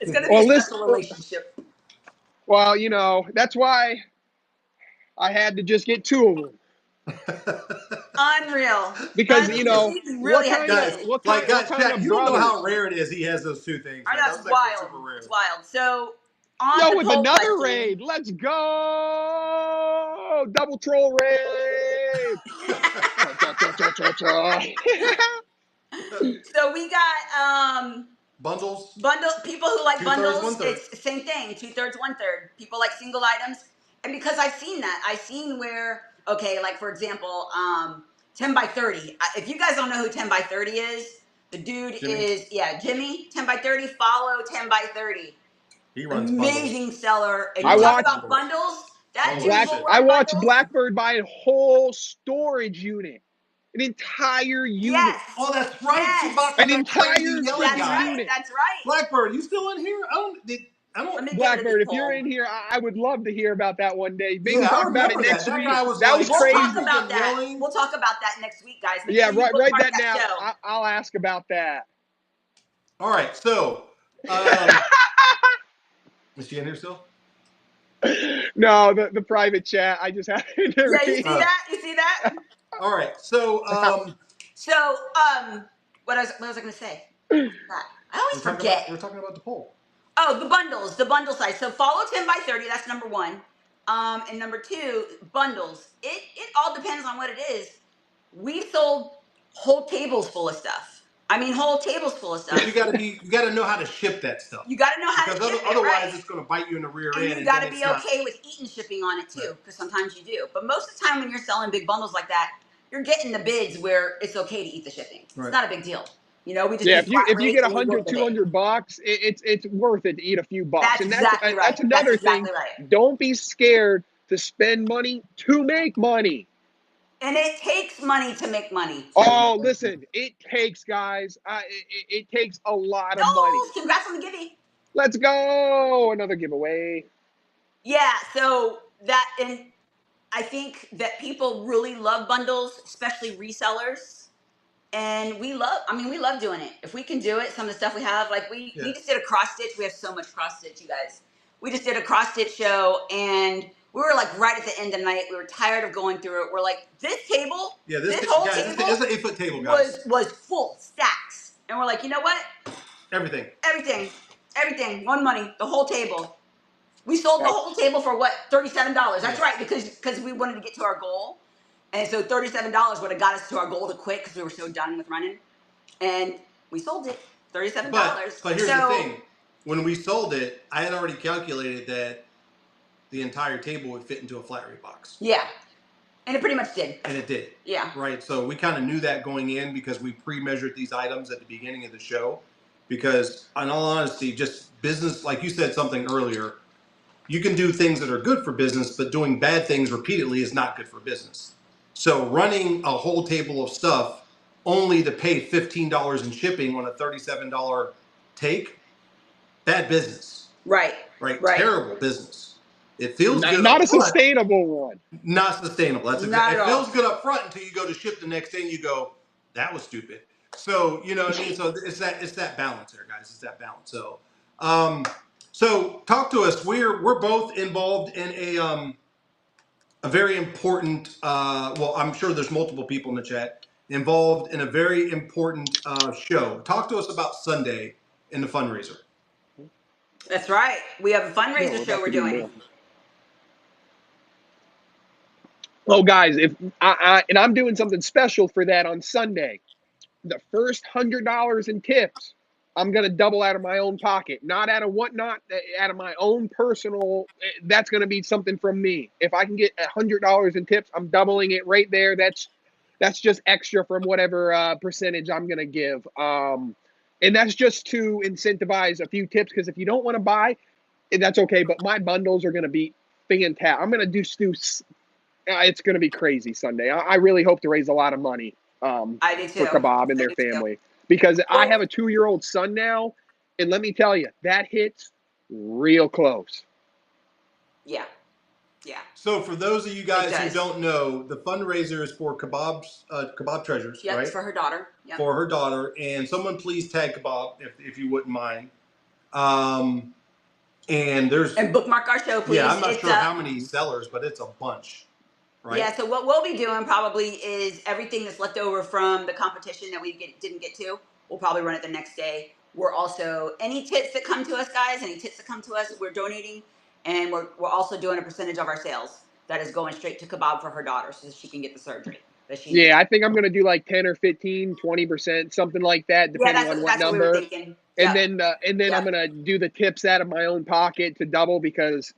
It's going to be a special relationship. Well, you know, that's why I had to just get 2 of them. Unreal. Because, you know, really guys, you don't know how rare it is he has those 2 things. I know, it's wild. Super rare. It's wild. So, with another raid. Let's go. Double troll raid. So we got bundles. People who like bundles. 2/3, 1/3. It's the same thing. 2/3, 1/3. People like single items, and because I've seen where, okay, like for example, 10 by 30. If you guys don't know who 10 by 30 is, the dude is Jimmy. 10 by 30. Follow 10 by 30. He runs amazing bundles. seller. And you talk about bundles. I watched Blackbird buy a whole storage unit. An entire unit. Yes. Oh, that's right. Yes. She bought an entire unit. That's right. Blackbird, you still in here? I don't. Blackbird, if you're in here, I would love to hear about that one day. Maybe talk about it next week. That was We'll crazy. talk about that. We'll talk about that next week, guys. Write that down. I'll ask about that. All right. So, is she in here still? No, the private chat. I just had to read. You see that? You see that? All right. So, what was I going to say? I always forget. We're talking about the poll. Oh, the bundle size. So follow 10 by 30. That's number 1. And number 2, bundles. It all depends on what it is. We sold whole tables full of stuff. I mean, whole tables full of stuff. But you got to know how to ship that stuff. You got to know how to ship it. Otherwise, it's going to bite you in the rear end. And you got to be okay with eating shipping on it too, because sometimes you do. But most of the time, when you're selling big bundles like that, you're getting the bids where it's okay to eat the shipping. Right. It's not a big deal. You know, we just if you get $100, $200, it's worth it to eat a few bucks. That's another thing. Right. Don't be scared to spend money to make money. And it takes money to make money. Oh, listen, it takes, guys. It takes a lot of money. Congrats on the giving. Let's go. Another giveaway. Yeah, so and I think that people really love bundles, especially resellers. And we love doing it. If we can do it, some of the stuff we have, like we just did a cross stitch. We have so much cross stitch, you guys. We just did a cross stitch show, and we were like right at the end of the night. We were tired of going through it. We're like, this table, this whole table, it's an 8-foot table, guys, was full stacks. And we're like, you know what? Everything, one money, the whole table. We sold the whole table for what? $37. That's right, because we wanted to get to our goal. And so $37 would have got us to our goal to quit because we were so done with running. And we sold it, $37. But here's the thing. When we sold it, I had already calculated that the entire table would fit into a flat rate box. Yeah. And it pretty much did. And it did. Yeah. Right. So we kind of knew that going in because we pre-measured these items at the beginning of the show. Because in all honesty, just business, like you said something earlier, you can do things that are good for business, but doing bad things repeatedly is not good for business. So running a whole table of stuff only to pay $15 in shipping on a $37 take, bad business. Right. Terrible business. It feels good. Not a sustainable one. Not sustainable. It feels good up front until you go to ship the next day and you go, that was stupid. So, you know what I mean? So it's that balance there, guys. It's that balance. So, so talk to us. We're both involved in a very important, well, I'm sure there's multiple people in the chat involved in a very important show. Talk to us about Sunday in the fundraiser. That's right. We have a fundraiser show we're doing. Oh, guys, I'm doing something special for that on Sunday. The first $100 in tips, I'm going to double out of my own pocket, not out of whatnot, out of my own personal. That's going to be something from me. If I can get $100 in tips, I'm doubling it right there. That's just extra from whatever percentage I'm going to give. And that's just to incentivize a few tips, because if you don't want to buy, that's okay. But my bundles are going to be fantastic. I'm going to do It's going to be crazy Sunday. I really hope to raise a lot of money I do for too. Kebab and their family. Because I have a 2-year-old son now, and let me tell you, that hits real close. Yeah. Yeah. So for those of you guys who don't know, the fundraiser is for Kebab Treasures, yep, right? It's for her daughter. Yep. For her daughter. And someone please tag Kebab if you wouldn't mind. And bookmark our show, please. Yeah, I'm not sure how many sellers, but it's a bunch. Right? Yeah, so what we'll be doing probably is everything that's left over from the competition that we didn't get to, we'll probably run it the next day. We're also, any tips that come to us, guys, we're donating, and we're also doing a percentage of our sales that is going straight to Kebab for her daughter so she can get the surgery that she needs. I think I'm going to do like 10 or 15, 20%, something like that, depending on what number. What we were thinking. And then I'm going to do the tips out of my own pocket to double because,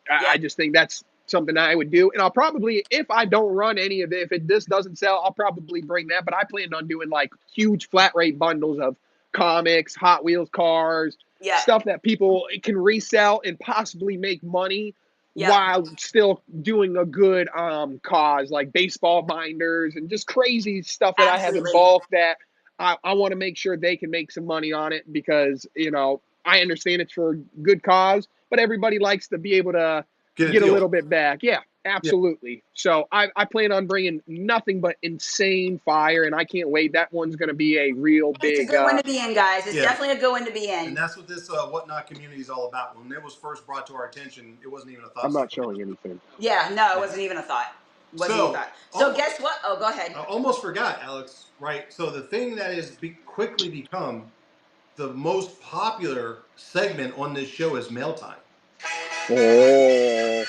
I just think that's something I would do. And I'll probably, if I don't run any of it, if this doesn't sell, I'll probably bring that. But I plan on doing like huge flat rate bundles of comics, Hot Wheels cars, stuff that people can resell and possibly make money while still doing a good cause, like baseball binders and just crazy stuff that I have in bulk that I want to make sure they can make some money on it because, I understand it's for a good cause, but everybody likes to be able to get a little bit back. Yeah, absolutely. Yeah. So I plan on bringing nothing but insane fire, and I can't wait. That one's going to be a real big... It's a good one to be in, guys. It's definitely a good one to be in. And that's what this Whatnot community is all about. When it was first brought to our attention, it wasn't even a thought. I'm not showing anything. Yeah, no, it wasn't even a thought. So guess what? Oh, go ahead. I almost forgot, Alex, right? So the thing that has quickly become the most popular segment on this show is Mail Time. Oh.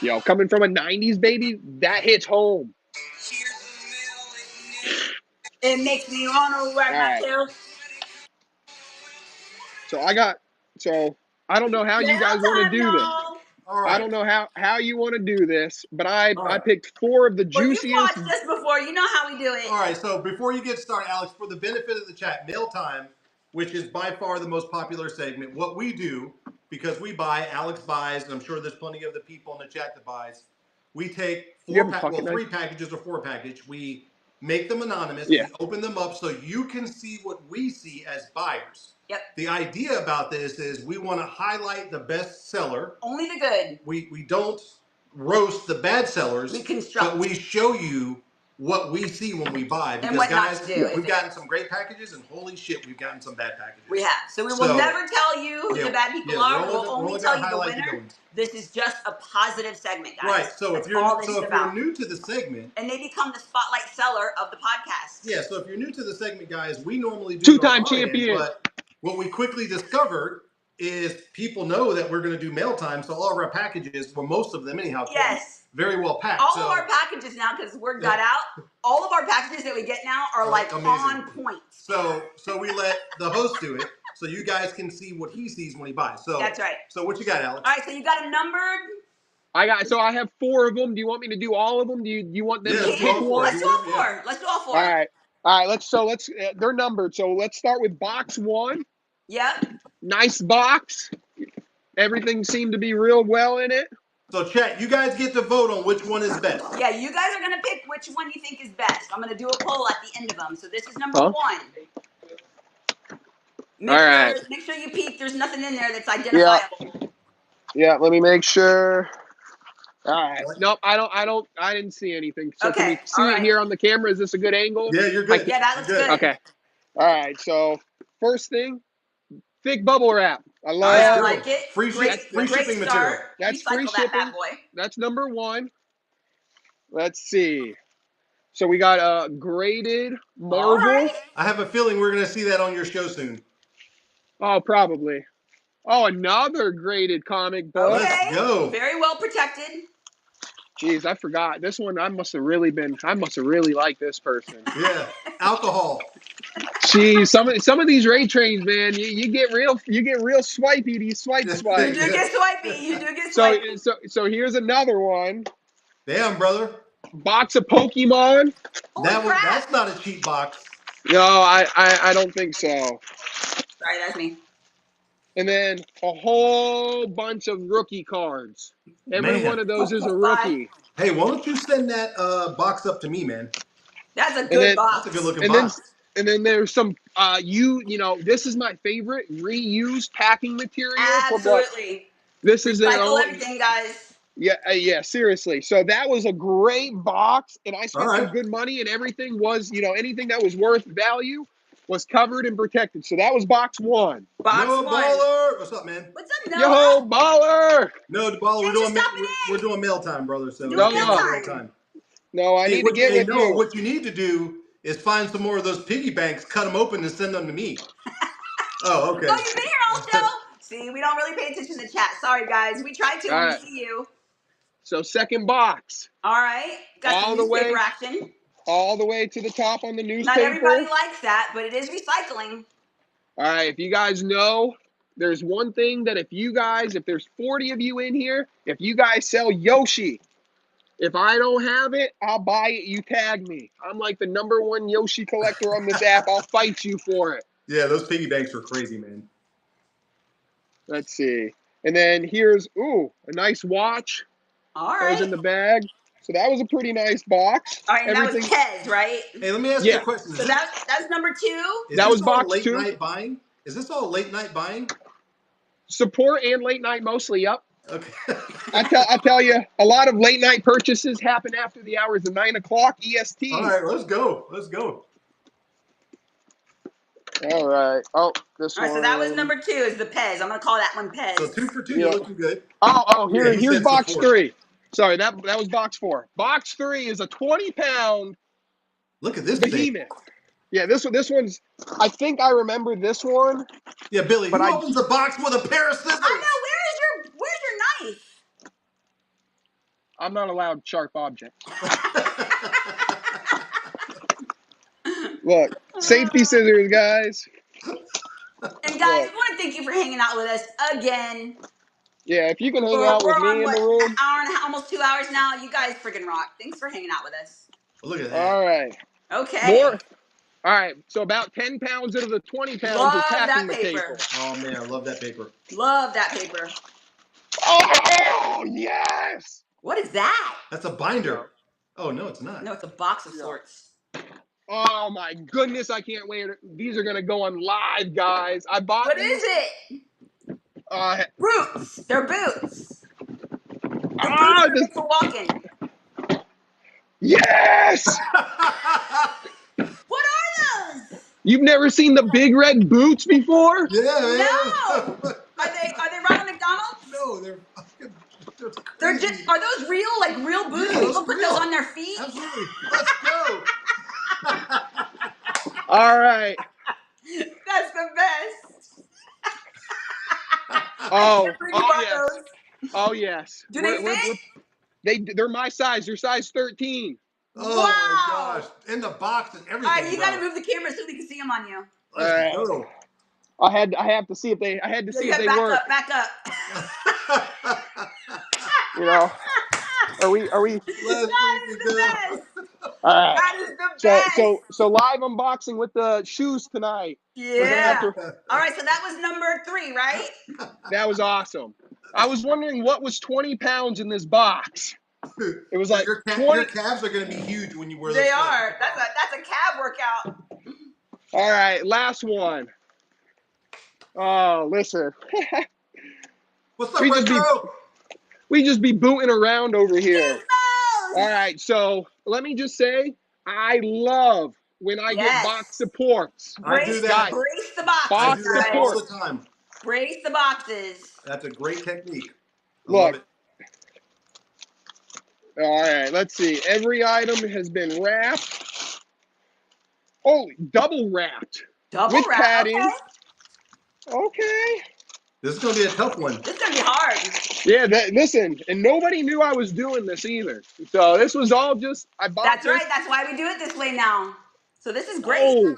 Yo, coming from a 90s baby, that hits home. It makes me want to wag my tail. So I don't know how you guys want to do this. Right. I don't know how you want to do this, but I picked 4 of the juiciest. You've watched this before. You know how we do it. All right. So before you get started, Alex, for the benefit of the chat, Mail Time, which is by far the most popular segment, what we do, because we buy, Alex buys, and I'm sure there's plenty of the people in the chat that buys, we take 3 packages or 4 packages. We make them anonymous. Yeah. We open them up so you can see what we see as buyers. Yep. The idea about this is we want to highlight the best seller. Only the good. We don't roast the bad sellers. We construct. But we show you what we see when we buy. Because, and what guys, not to do. We've gotten some great packages, and holy shit, we've gotten some bad packages. We have. So we will never tell you who the bad people are. We'll only tell you the winner. This is just a positive segment, guys. Right. So if you're new to the segment, and they become the spotlight seller of the podcast. Yeah. So if you're new to the segment, guys, we normally do 2-time champion. But what we quickly discovered is people know that we're going to do Mail Time, so all of our packages, well, most of them anyhow, very well packed. All of our packages now, because word got out, all of our packages that we get now are like amazing. On point. So we let the host do it, so you guys can see what he sees when he buys. So that's right. So what you got, Alex? All right, so you got a numbered. I have 4 of them. Do you want me to do all of them? Do you want them to pick one? Let's do all 4. Yeah. Let's do all 4. All right. Let's. They're numbered. So let's start with box 1. Yep. Nice box. Everything seemed to be real well in it. So, chat, you guys get to vote on which one is best. Yeah, you guys are going to pick which one you think is best. I'm going to do a poll at the end of them. So this is number 1. Make sure you peek. There's nothing in there that's identifiable. Yeah, let me make sure. All right. Nope, I didn't see anything. So can we see it here on the camera? Is this a good angle? Yeah, you're good. Yeah, that looks good. Okay. All right. So first thing, thick bubble wrap. I like it. Free shipping material. That's free shipping. That's number 1. Let's see. So we got a graded Marvel. Right. I have a feeling we're going to see that on your show soon. Oh, probably. Oh, another graded comic book. Okay. Let's go. Very well protected. Jeez, I forgot. This one I must have really liked this person. Yeah. Alcohol. Jeez, some of these raid trains, man, you get real swipey. These swipe. You do get swipey. So here's another one. Damn, brother. Box of Pokemon. That's not a cheap box. No, I don't think so. Sorry, that's me. and then a whole bunch of rookie cards. Every one of those is a rookie. Hey, why don't you send that box up to me, man? That's a good box. That's a good looking box. And then there's some you know, this is my favorite reused packing material. Absolutely. This is recycle everything, guys. Yeah, seriously. So that was a great box, and I spent some good money, and everything was, you know, anything that was worth value was covered and protected. So that was box one. Noah Baller, what's up, man? What's up, Noah? Yo, Baller. No, Baller, we're doing mail time, brother. So mail time. No, I need to get with you. What you need to do is find some more of those piggy banks, cut them open, and send them to me. Oh, okay. Oh, you've been here all show. See, we don't really pay attention to chat. Sorry, guys. We tried to. We see you. So second box. All right. Got all the newspaper action. All the way to the top on the newspaper. Not everybody likes that, but it is recycling. All right. If you guys know, there's one thing that if there's 40 of you in here, if you guys sell Yoshi, if I don't have it, I'll buy it. You tag me. I'm like the #1 Yoshi collector on this app. I'll fight you for it. Yeah, those piggy banks are crazy, man. Let's see. And then here's, a nice watch. All right. That was in the bag. So that was a pretty nice box. All right, and that was Kez, right? Hey, let me ask you a question. So that's #2? That was box late 2. Night buying? Is this all late night buying? Support and late night mostly, yep. Okay. I tell you, a lot of late night purchases happen after the hours of 9 o'clock EST. All right, let's go. Let's go. All right. Oh, this one. All right, so that was #2 is the Pez. I'm going to call that one Pez. So 2 for 2, you're looking good. Here's box 3. Sorry, that was box 4. Box 3 is a 20-pound. Look at this behemoth. Yeah, this one's. I think I remember this one. Yeah, Billy. Who opens a box with a pair of scissors? I know. Where's your knife? I'm not allowed sharp objects. Look, safety scissors, guys. And guys, we want to thank you for hanging out with us again. Yeah, if you can hang out with me in the room. An hour and a half, almost 2 hours now. You guys freaking rock. Thanks for hanging out with us. Look at that. All right. Okay. All right. So about 10 pounds out of the 20 pounds is packing paper. Oh, man. I love that paper. Love that paper. Oh, yes. What is that? That's a binder. Oh, no, it's not. No, it's a box of sorts. Oh, my goodness. I can't wait. These are going to go on live, guys. I bought What is it? Boots. They're boots. Boots for walking. Yes! What are those? You've never seen the big red boots before? Yeah, man. No. Are they Ronald McDonald's? No, they're just. Are those real boots? Yeah, People put those on their feet. Absolutely. Let's go. All right. That's the best. Yes. Oh yes. Do they fit? They're my size. They're size 13. Oh my gosh! In the box and everything. All right, you got to move the camera so we can see them on you. Let's go. I had to see if they. I had to see if they work. Back up. You know. Are we? That is the best. All right. That is the best. So live unboxing with the shoes tonight. Yeah. All right, so that was #3, right? That was awesome. I was wondering what was 20 pounds in this box. It was like your calves are going to be huge when you wear those. They are. That's a calf workout. All right, last one. Oh, listen. What's up, Retro? We just be booting around over here. All right, so let me just say, I love when I get box supports. I do that. Brace the boxes. Box I do that all the time. Brace the boxes. That's a great technique. Look. All right, let's see. Every item has been wrapped. Oh, double wrapped. With padding. Okay. This is going to be a tough one. This is going to be hard. Yeah, listen, and nobody knew I was doing this either. So this was all just, I bought That's right. That's why we do it this way now. So this is great. Oh,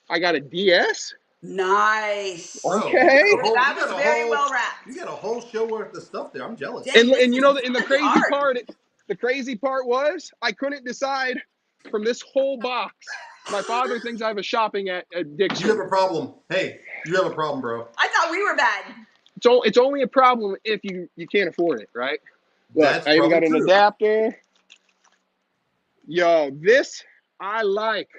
I got a DS. Nice. Okay. That was very well wrapped. You got a whole show worth of stuff there. I'm jealous. And you know, and the crazy part was I couldn't decide from this whole box. My father thinks I have a shopping addiction. You have a problem. Hey, you have a problem, bro. I thought we were bad. It's only a problem if you can't afford it, right? Look, That's I even got an true. adapter. Yo, this I like.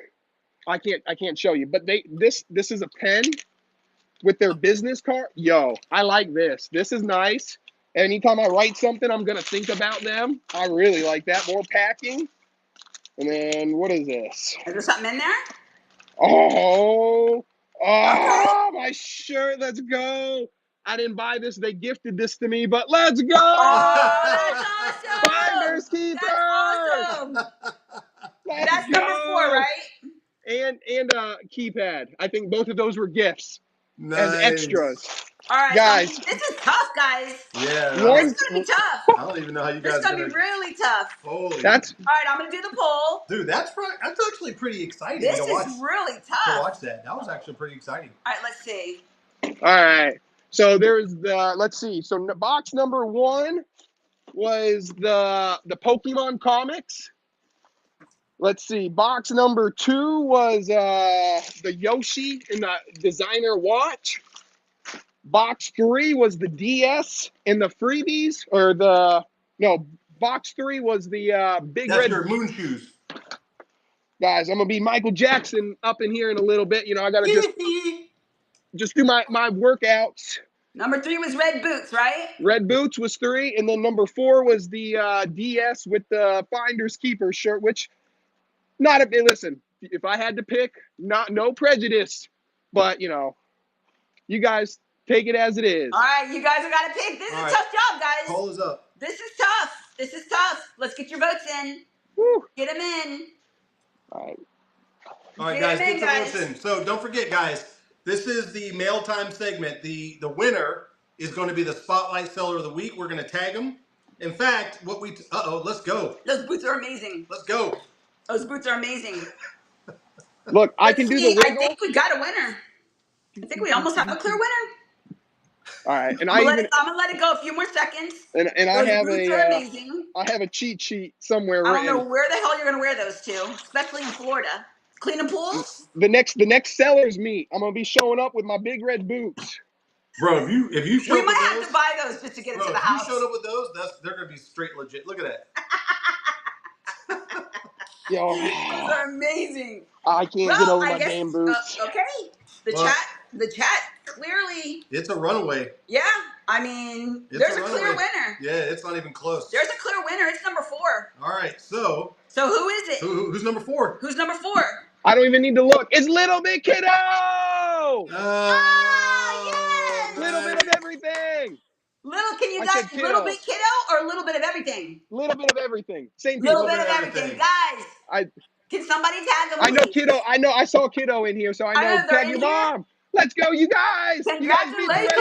I can't show you, but this is a pen with their business card. Yo, I like this. This is nice. Anytime I write something, I'm gonna think about them. I really like that. More packing. And then what is this? Is there something in there? Oh, my shirt. Let's go. I didn't buy this. They gifted this to me, but let's go. Oh, that's awesome. Finders Keepers. That's awesome. That's go. number 4, right? And keypad. I think both of those were gifts. Nice. And extras. All right, guys. This is tough, guys. Yeah. This is gonna be tough. I don't even know how you guys. This is gonna be really tough. Holy. All right, I'm gonna do the poll. Dude, that's actually pretty exciting. This is really tough. To watch that. That was actually pretty exciting. All right, let's see. All right. So there's the. Let's see. So box number 1 was the Pokemon comics. Let's see. Box number 2 was the Yoshi and the designer watch. Box 3 was the DS and the freebies, or box 3 was the big That's red. your moon shoes. Guys, I'm gonna be Michael Jackson up in here in a little bit. You know, I gotta just do my workouts. Number 3 was red boots, right? Red boots was 3, and then number 4 was the DS with the Finders Keepers shirt, which listen, if I had to pick, no prejudice, but you know, you guys take it as it is. All right, you guys have got to pick. This is a tough job, guys. Poll is up. This is tough. This is tough. Let's get your votes in. Woo. Get them in. All right, guys, get some votes in. So don't forget, guys, this is the mail time segment. The winner is going to be the Spotlight Seller of the Week. We're going to tag them. In fact, let's go. Those boots are amazing. Let's go. Those boots are amazing. Look, I can do the wiggle. I think we got a winner. I think we almost have a clear winner. All right, and I'm gonna let it go a few more seconds. And I have boots are amazing. I have a cheat sheet somewhere. I don't know where the hell you're gonna wear those to, especially in Florida. Cleaning pools. The next seller's meet. I'm gonna be showing up with my big red boots. Bro, if you show we up might with have to buy those just to get into the house. If you showed up with those, they're gonna be straight legit. Look at that. Yo, those are amazing. I can't get over my damn boots. Okay, the chat clearly. It's a runaway. Yeah, I mean, there's a clear winner. Yeah, it's not even close. There's a clear winner. It's number 4. All right, so who is it? Who's number 4? Who's number 4? I don't even need to look. It's Little Bit Kiddo. Yes! Little bit of everything. Little Bit Kiddo or a little bit of everything? Little bit of everything. Same thing. Little bit of everything. Guys, can somebody tag them? I know Kiddo. I saw Kiddo in here, so I know tag your mom. Let's go, you guys. Congratulations.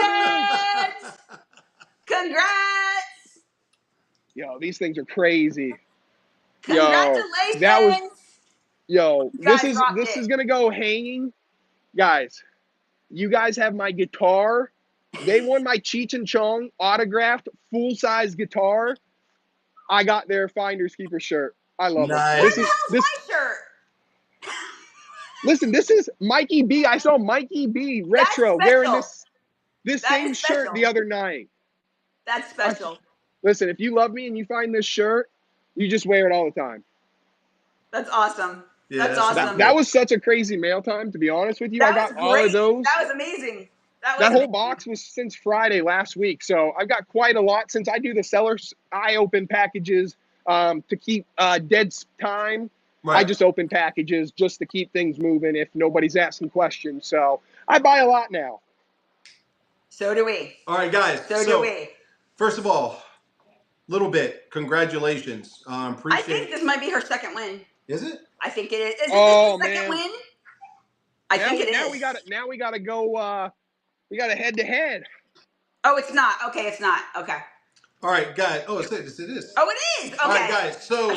Congrats. Yo, these things are crazy. Congratulations. This is gonna go hanging. Guys, you guys have my guitar. They won my Cheech and Chong autographed full-size guitar. I got their Finders Keeper shirt. I love it. This is my shirt. Listen, this is Mikey B. I saw Mikey B retro wearing this same shirt the other night. That's special. Listen, if you love me and you find this shirt, you just wear it all the time. That's awesome. Yeah, that's awesome. That was such a crazy mail time, to be honest with you. I got all of those. That was amazing. That whole box was since Friday last week. So I've got quite a lot since I do the sellers. I open packages to keep dead time. Right. I just open packages just to keep things moving if nobody's asking questions. So I buy a lot now. So do we. All right, guys. So do we. First of all, Little Bit, congratulations. I think this might be her second win. Is it? I think it is. Is it the second win? I think it is. Now we gotta go. We got a head to head. Oh, it's not. Okay, it's not. Okay. All right, guys. Oh, it is. Oh, it is. Okay. All right, guys. So,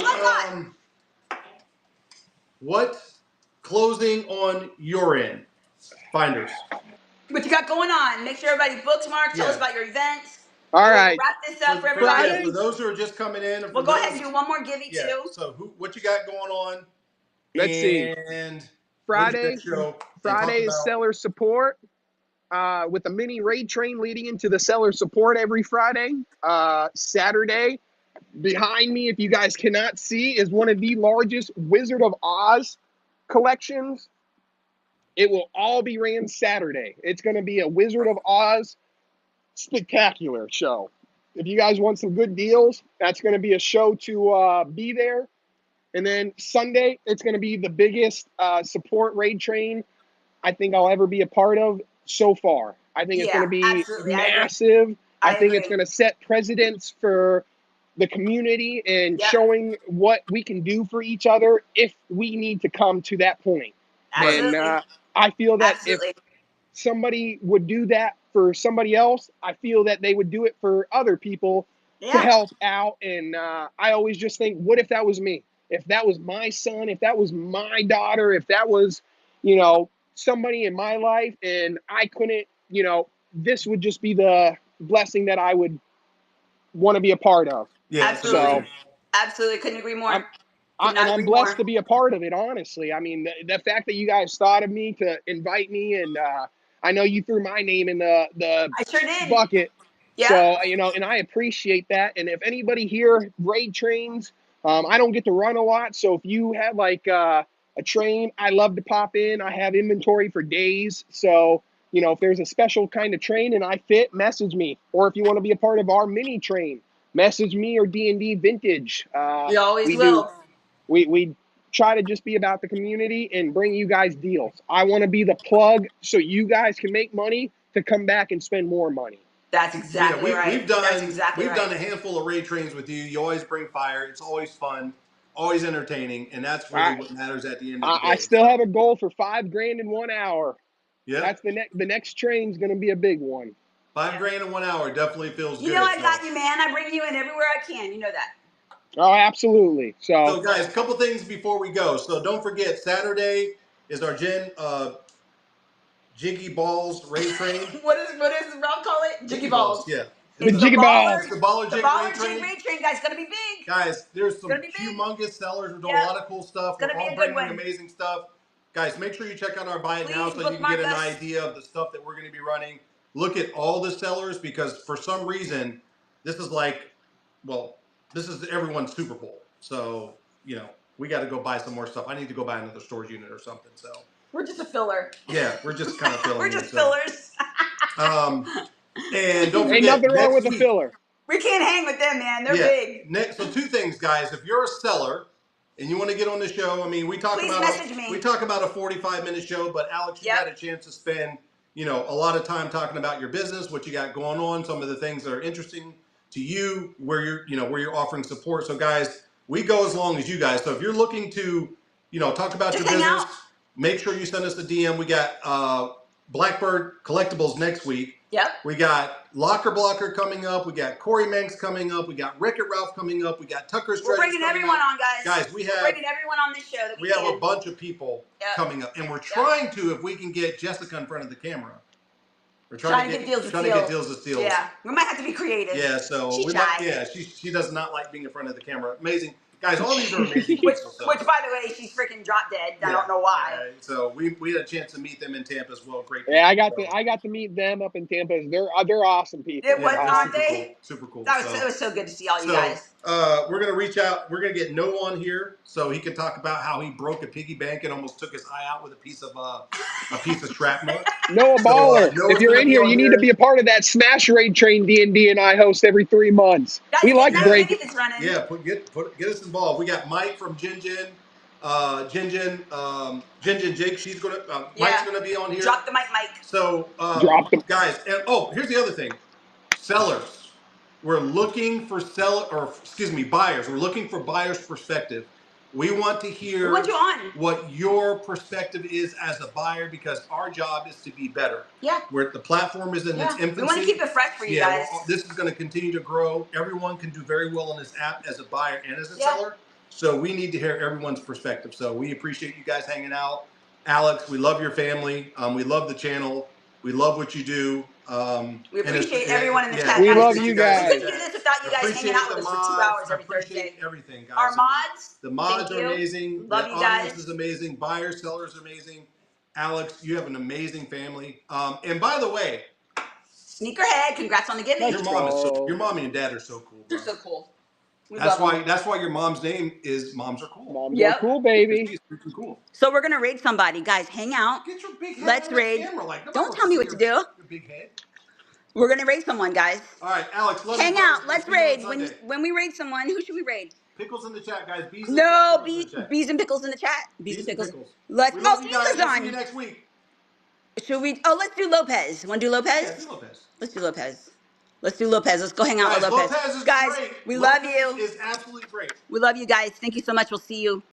what closing on your end, Finders? What you got going on? Make sure everybody bookmarks. Tell us about your events. All right. Wrap this up for everybody. For those who are just coming in. We'll go ahead and do one more givey too. So what you got going on? Let's see. And what's the Friday. next show? Friday is seller support. With a mini raid train leading into the seller support every Friday. Saturday, behind me, if you guys cannot see, is one of the largest Wizard of Oz collections. It will all be ran Saturday. It's going to be a Wizard of Oz spectacular show. If you guys want some good deals, that's going to be a show to be there. And then Sunday, it's going to be the biggest support raid train I think I'll ever be a part of so far. I think it's going to be absolutely. massive. I think agree. it's going to set precedents for the community and showing what we can do for each other if we need to come to that point. Absolutely. And I feel that if somebody would do that for somebody else, I feel that they would do it for other people to help out. And I always just think, what if that was me? If that was my son, if that was my daughter, if that was, you know, somebody in my life and I couldn't, you know, this would just be the blessing that I would want to be a part of. Yeah, absolutely. So, absolutely. Couldn't agree more. I'm blessed to be a part of it, honestly. I mean, the fact that you guys thought of me to invite me, and I know you threw my name in the I sure did. bucket. Yeah. So, you know, and I appreciate that. And if anybody here raid trains, I don't get to run a lot. So if you have like a train, I love to pop in. I have inventory for days. So, you know, if there's a special kind of train and I fit, message me. Or if you want to be a part of our mini train, message me or D&D Vintage. We always will. We try to just be about the community and bring you guys deals. I want to be the plug so you guys can make money to come back and spend more money. That's exactly right. We've done a handful of raid trains with you. You always bring fire. It's always fun, always entertaining, and that's really what matters at the end of the day. I still have a goal for $5,000 in 1 hour. Yeah, that's the next train's going to be a big one. $5,000 in 1 hour definitely feels good. You know, I got you, man. I bring you in everywhere I can. You know that. Oh, absolutely. So guys, a couple things before we go. So don't forget, Saturday is our Jiggy Balls raid train. What does Rob call it? Jiggy Balls. Yeah. The Jiggy Balls. The Baller Jig raid train, guys. It's going to be big. Guys, there's some humongous sellers. We're doing a lot of cool stuff. We're all bringing amazing stuff. Guys, make sure you check out our Buy It Now so you can get an idea of the stuff that we're going to be running. Look at all the sellers because for some reason, this is like, well, this is everyone's Super Bowl. So, you know, we got to go buy some more stuff. I need to go buy another storage unit or something. So we're just a filler. Yeah, we're just kind of filling. We're just fillers. And don't forget, ain't nothing wrong with a filler. We can't hang with them, man. They're big. So two things, guys. If you're a seller and you want to get on the show, I mean, we talk about a 45-minute show, but Alex, you had a chance to spend, you know, a lot of time talking about your business, what you got going on, some of the things that are interesting to you, where you're offering support. So, guys, we go as long as you guys. So if you're looking to, you know, talk about your business, make sure you send us a DM. We got Blackbird Collectibles next week. Yep. We got Locker Blocker coming up. We got Corey Manx coming up. We got Rick and Ralph coming up. We got Tucker's Treasures. We're bringing everyone on, guys. Guys, we're bringing everyone on this show. That we have a bunch of people coming up, and we're trying to, if we can get Jessica in front of the camera. We're trying to get deals with steals. Yeah, we might have to be creative. Yeah, so she's shy. She does not like being in front of the camera. Amazing. Guys, all these are amazing which, by the way, she's freaking drop dead. I don't know why. So we had a chance to meet them in Tampa as well. Great. Yeah, I got to meet them up in Tampa. They're awesome people. Aren't they? Super cool. It was so good to see all you guys. We're gonna reach out. We're gonna get Noah on here so he can talk about how he broke a piggy bank and almost took his eye out with a piece of shrapnel. Noah Baller. If you're in here, you need to be a part of that Smash Raid Train D&D and I host every 3 months. We like breaking. Yeah, get us involved. We got Mike from Jin Jin Jake. She's gonna Mike's gonna be on here. Drop the mic, Mike. So guys, and here's the other thing. Sellers. We're looking for buyers. We're looking for buyers' perspective. We want to hear what your perspective is as a buyer because our job is to be better. Yeah. Where the platform is in its infancy. We want to keep it fresh for you guys. This is going to continue to grow. Everyone can do very well on this app as a buyer and as a seller. So we need to hear everyone's perspective. So we appreciate you guys hanging out. Alex, we love your family. We love the channel. We love what you do. We appreciate everyone in the chat. We Guys, love you guys. We couldn't do this without you guys hanging out with us for 2 hours every Thursday. Everything, guys. Our mods, the mods thank are you. amazing. Love the you audience guys. is amazing. Buyers, sellers are amazing. Alex, you have an amazing family. And by the way, Sneakerhead, congrats on the gimme. Your mom is so. Your mom and your dad are so cool. Bro. They're so cool. That's why your mom's name is Moms Are Cool. Moms are cool, baby. She's freaking cool. So we're gonna raid somebody, guys. Hang out. Get your big head Let's on raid. The camera. Like, don't tell me what to do. Your big head. We're gonna raid someone, guys. All right, Alex. Hang out. Let's raid. When we raid someone, who should we raid? Pickles in the chat, guys. Bees bees and pickles in the chat. Bees and pickles. Let's. See you next week. Should we? Oh, let's do Lopez. Want to do Lopez? Yeah, do Lopez. Let's do Lopez. Let's do Lopez. Let's go hang out with Lopez. Lopez is guys, great. we Lopez love you. Is absolutely great. We love you guys. Thank you so much. We'll see you.